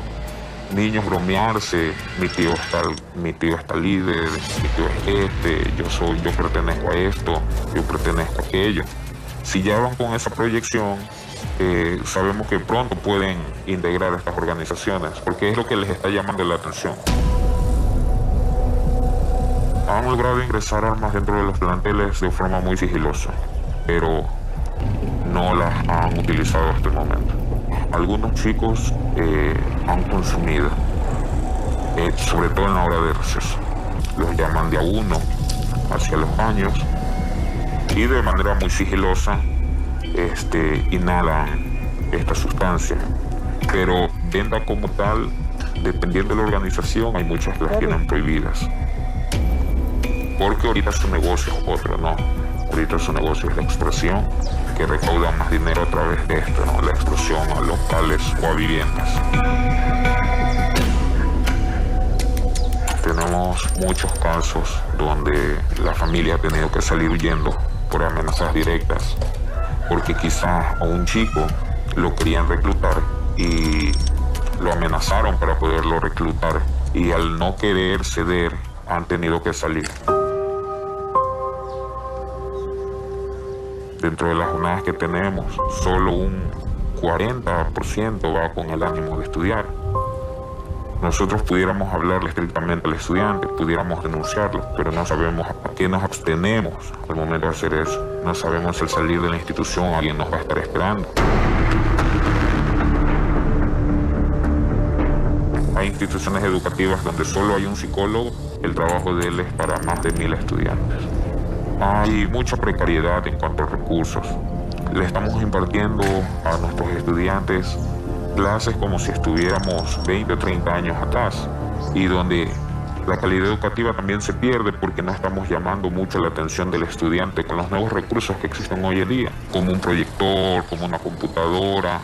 Niños bromearse, mi tío está líder, mi tío es yo pertenezco a esto, yo pertenezco a aquello. Si ya van con esa proyección, sabemos que pronto pueden integrar estas organizaciones, porque es lo que les está llamando la atención. Han logrado ingresar armas dentro de los planteles de forma muy sigilosa, pero no las han utilizado hasta el momento. Algunos chicos han consumido, sobre todo en la hora de receso. Los llaman de a uno hacia los baños y de manera muy sigilosa inhalan esta sustancia. Pero venta como tal, dependiendo de la organización, hay muchas que las tienen prohibidas. Porque ahorita su negocio es otro, ¿no? Ahorita su negocio es la extorsión, que recauda más dinero a través de esto, ¿no? La extorsión a locales o a viviendas. Tenemos muchos casos donde la familia ha tenido que salir huyendo por amenazas directas, porque quizás a un chico lo querían reclutar y lo amenazaron para poderlo reclutar, y al no querer ceder han tenido que salir. Dentro de las jornadas que tenemos, solo un 40% va con el ánimo de estudiar. Nosotros pudiéramos hablarle estrictamente al estudiante, pudiéramos denunciarlo, pero no sabemos a qué nos abstenemos al momento de hacer eso. No sabemos si al salir de la institución alguien nos va a estar esperando. Hay instituciones educativas donde solo hay un psicólogo, el trabajo de él es para más de 1000 estudiantes. Hay mucha precariedad en cuanto a recursos. Le estamos impartiendo a nuestros estudiantes clases como si estuviéramos 20 o 30 años atrás, y donde la calidad educativa también se pierde porque no estamos llamando mucho la atención del estudiante con los nuevos recursos que existen hoy en día, como un proyector, como una computadora.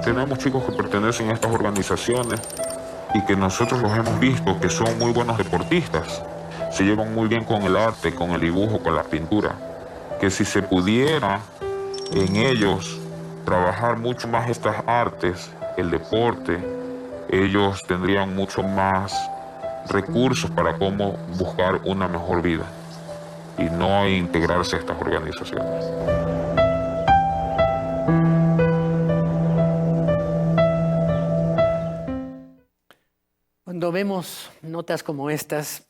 Tenemos chicos que pertenecen a estas organizaciones y que nosotros los hemos visto que son muy buenos deportistas, se llevan muy bien con el arte, con el dibujo, con la pintura, que si se pudiera en ellos trabajar mucho más estas artes, el deporte, ellos tendrían mucho más recursos para cómo buscar una mejor vida y no integrarse a estas organizaciones. Cuando vemos notas como estas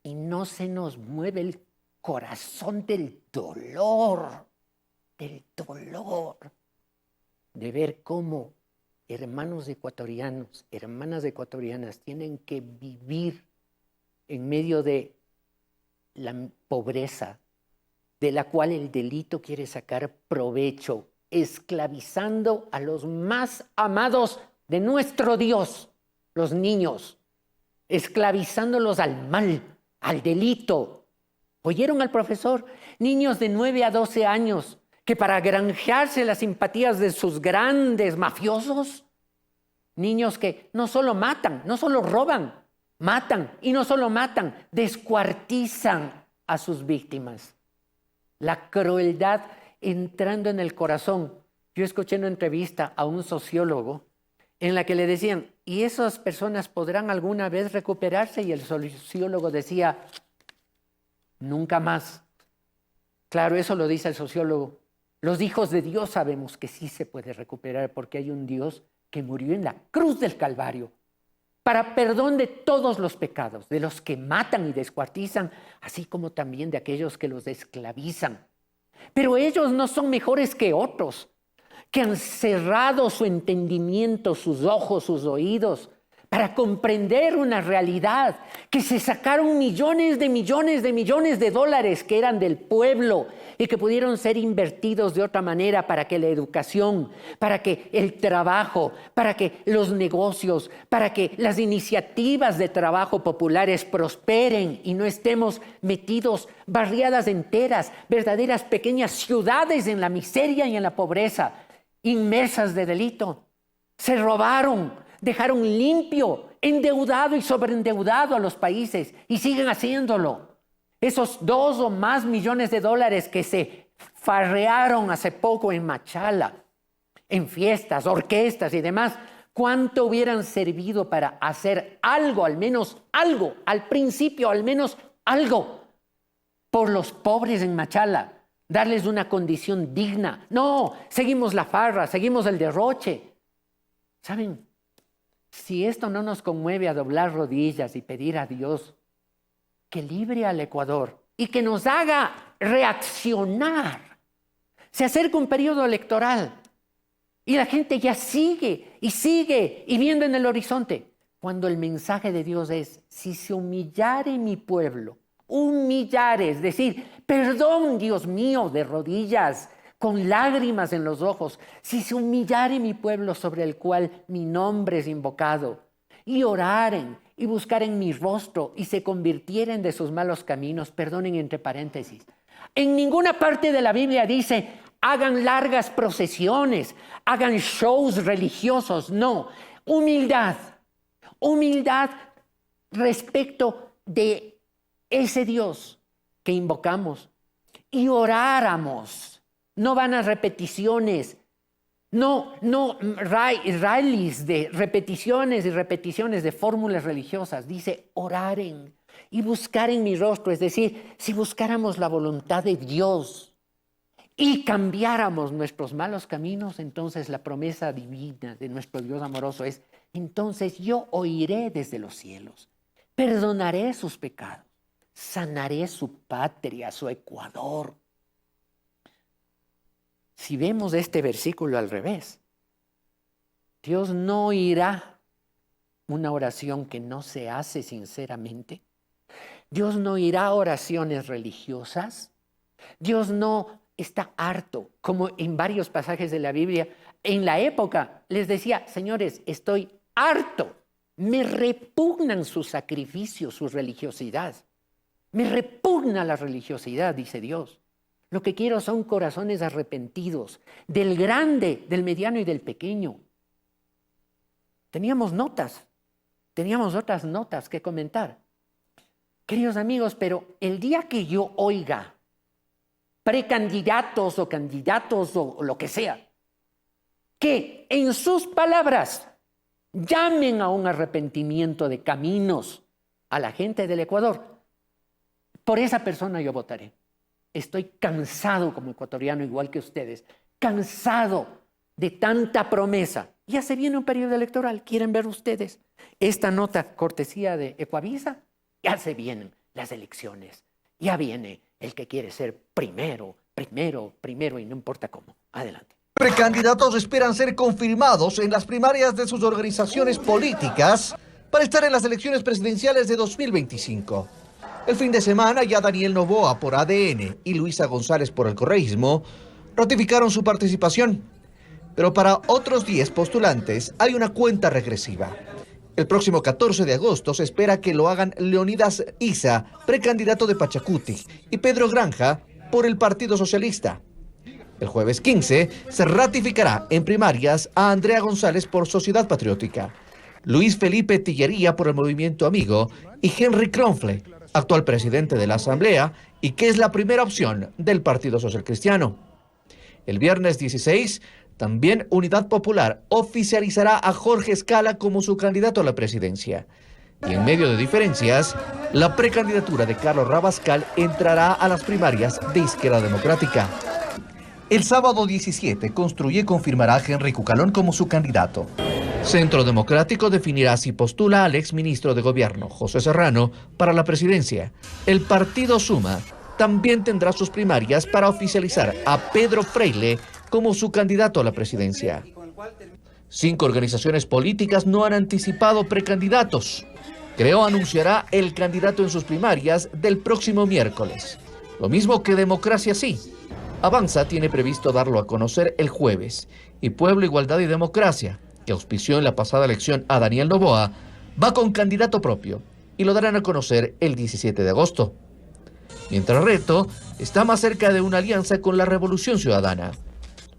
y no se nos mueve el corazón del dolor de ver cómo hermanos ecuatorianos, hermanas ecuatorianas tienen que vivir en medio de la pobreza, de la cual el delito quiere sacar provecho esclavizando a los más amados de nuestro Dios, los niños, esclavizándolos al mal, al delito. ¿Oyeron al profesor? Niños de 9 a 12 años que para granjearse las simpatías de sus grandes mafiosos, niños que no solo matan, no solo roban, matan, y no solo matan, descuartizan a sus víctimas. La crueldad entrando en el corazón. Yo escuché una entrevista a un sociólogo en la que le decían, ¿y esas personas podrán alguna vez recuperarse? Y el sociólogo decía, nunca más. Claro, eso lo dice el sociólogo. Los hijos de Dios sabemos que sí se puede recuperar porque hay un Dios que murió en la cruz del Calvario para perdón de todos los pecados, de los que matan y descuartizan, así como también de aquellos que los esclavizan. Pero ellos no son mejores que otros, que han cerrado su entendimiento, sus ojos, sus oídos, para comprender una realidad, que se sacaron millones de dólares que eran del pueblo y que pudieron ser invertidos de otra manera para que la educación, para que el trabajo, para que los negocios, para que las iniciativas de trabajo populares prosperen y no estemos metidos barriadas enteras, verdaderas pequeñas ciudades en la miseria y en la pobreza, inmersas de delito. Se robaron. Dejaron limpio, endeudado y sobreendeudado a los países y siguen haciéndolo. Esos 2 o más millones de dólares que se farrearon hace poco en Machala, en fiestas, orquestas y demás, ¿cuánto hubieran servido para hacer algo, al menos algo, al principio al menos algo, por los pobres en Machala? Darles una condición digna. No, seguimos la farra, seguimos el derroche. ¿Saben? Si esto no nos conmueve a doblar rodillas y pedir a Dios que libre al Ecuador y que nos haga reaccionar, se acerca un periodo electoral y la gente ya sigue y viendo en el horizonte, cuando el mensaje de Dios es, si se humillare mi pueblo, humillar es decir, perdón Dios mío, de rodillas, con lágrimas en los ojos, si se humillare mi pueblo sobre el cual mi nombre es invocado, y oraren y buscaren mi rostro y se convirtieren de sus malos caminos, perdonen entre paréntesis. En ninguna parte de la Biblia dice, hagan largas procesiones, hagan shows religiosos, no. Humildad respecto de ese Dios que invocamos y oráramos. No van a repeticiones, no rallies de repeticiones y repeticiones de fórmulas religiosas. Dice, oraren y buscaren mi rostro. Es decir, si buscáramos la voluntad de Dios y cambiáramos nuestros malos caminos, entonces la promesa divina de nuestro Dios amoroso es, entonces yo oiré desde los cielos, perdonaré sus pecados, sanaré su patria, su Ecuador. Si vemos este versículo al revés, Dios no oirá una oración que no se hace sinceramente. Dios no oirá oraciones religiosas. Dios no está harto, como en varios pasajes de la Biblia. En la época les decía, señores, estoy harto. Me repugnan sus sacrificios, su religiosidad. Me repugna la religiosidad, dice Dios. Lo que quiero son corazones arrepentidos, del grande, del mediano y del pequeño. Teníamos otras notas que comentar. Queridos amigos, pero el día que yo oiga precandidatos o candidatos o lo que sea, que en sus palabras llamen a un arrepentimiento de caminos a la gente del Ecuador, por esa persona yo votaré. Estoy cansado como ecuatoriano, igual que ustedes, cansado de tanta promesa. Ya se viene un periodo electoral, ¿quieren ver ustedes esta nota cortesía de Ecuavisa? Ya se vienen las elecciones, ya viene el que quiere ser primero y no importa cómo. Adelante. Precandidatos esperan ser confirmados en las primarias de sus organizaciones políticas para estar en las elecciones presidenciales de 2025. El fin de semana ya Daniel Noboa por ADN y Luisa González por el correísmo ratificaron su participación. Pero para otros 10 postulantes hay una cuenta regresiva. El próximo 14 de agosto se espera que lo hagan Leonidas Issa, precandidato de Pachacuti, y Pedro Granja por el Partido Socialista. El jueves 15 se ratificará en primarias a Andrea González por Sociedad Patriótica, Luis Felipe Tillería por el Movimiento Amigo y Henry Kronfle, actual presidente de la Asamblea y que es la primera opción del Partido Social Cristiano. El viernes 16, también Unidad Popular oficializará a Jorge Escala como su candidato a la presidencia. Y en medio de diferencias, la precandidatura de Carlos Rabascal entrará a las primarias de Izquierda Democrática. El sábado 17 Construye y confirmará a Henry Cucalón como su candidato. Centro Democrático definirá si postula al exministro de Gobierno, José Serrano, para la presidencia. El partido Suma también tendrá sus primarias para oficializar a Pedro Freile como su candidato a la presidencia. 5 organizaciones políticas no han anticipado precandidatos. Creo anunciará el candidato en sus primarias del próximo miércoles. Lo mismo que Democracia Sí. Avanza tiene previsto darlo a conocer el jueves. Y Pueblo, Igualdad y Democracia, que auspició en la pasada elección a Daniel Noboa, va con candidato propio y lo darán a conocer el 17 de agosto. Mientras Reto está más cerca de una alianza con la Revolución Ciudadana.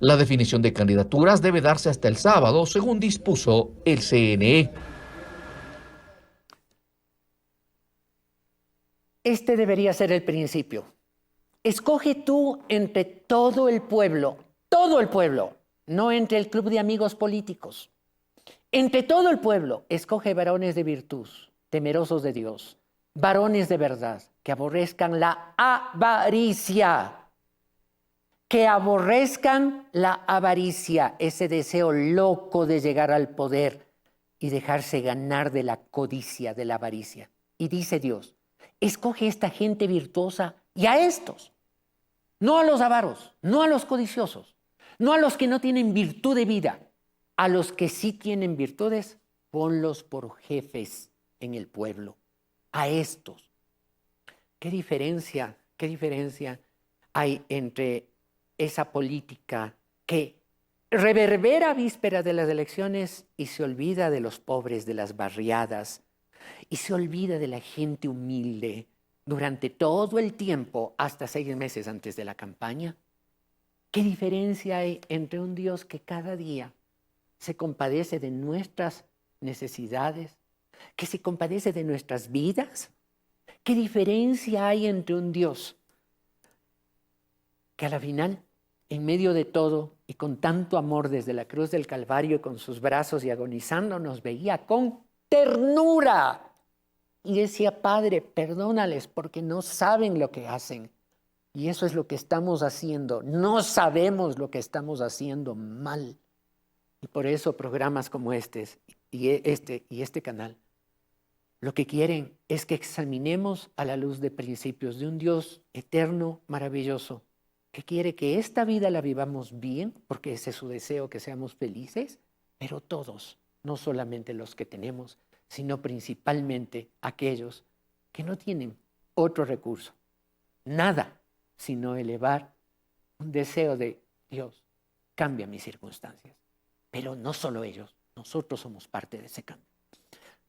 La definición de candidaturas debe darse hasta el sábado, según dispuso el CNE. Este debería ser el principio. Escoge tú entre todo el pueblo, no entre el club de amigos políticos. Entre todo el pueblo, escoge varones de virtud, temerosos de Dios, varones de verdad, que aborrezcan la avaricia. Que aborrezcan la avaricia, ese deseo loco de llegar al poder y dejarse ganar de la codicia, de la avaricia. Y dice Dios, escoge esta gente virtuosa y a estos, no a los avaros, no a los codiciosos, no a los que no tienen virtud de vida, a los que sí tienen virtudes, ponlos por jefes en el pueblo, a estos. ¿Qué diferencia hay entre esa política que reverbera a vísperas de las elecciones y se olvida de los pobres de las barriadas y se olvida de la gente humilde durante todo el tiempo hasta 6 meses antes de la campaña? ¿Qué diferencia hay entre un Dios que cada día se compadece de nuestras necesidades, que se compadece de nuestras vidas? ¿Qué diferencia hay entre un Dios que a la final, en medio de todo y con tanto amor desde la cruz del Calvario, con sus brazos y agonizando, nos veía con ternura y decía, Padre, perdónales porque no saben lo que hacen? Y eso es lo que estamos haciendo. No sabemos lo que estamos haciendo mal. Y por eso programas como este canal lo que quieren es que examinemos a la luz de principios de un Dios eterno, maravilloso, que quiere que esta vida la vivamos bien, porque ese es su deseo, que seamos felices, pero todos, no solamente los que tenemos, sino principalmente aquellos que no tienen otro recurso, nada, sino elevar un deseo de Dios, cambia mis circunstancias. Pero no solo ellos, nosotros somos parte de ese cambio.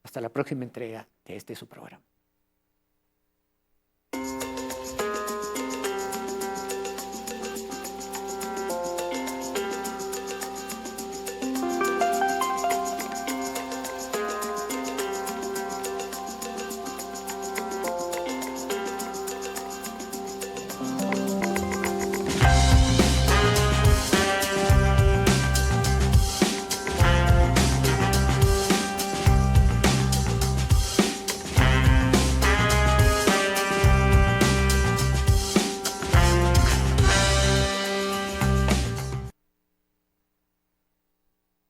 Hasta la próxima entrega de su programa.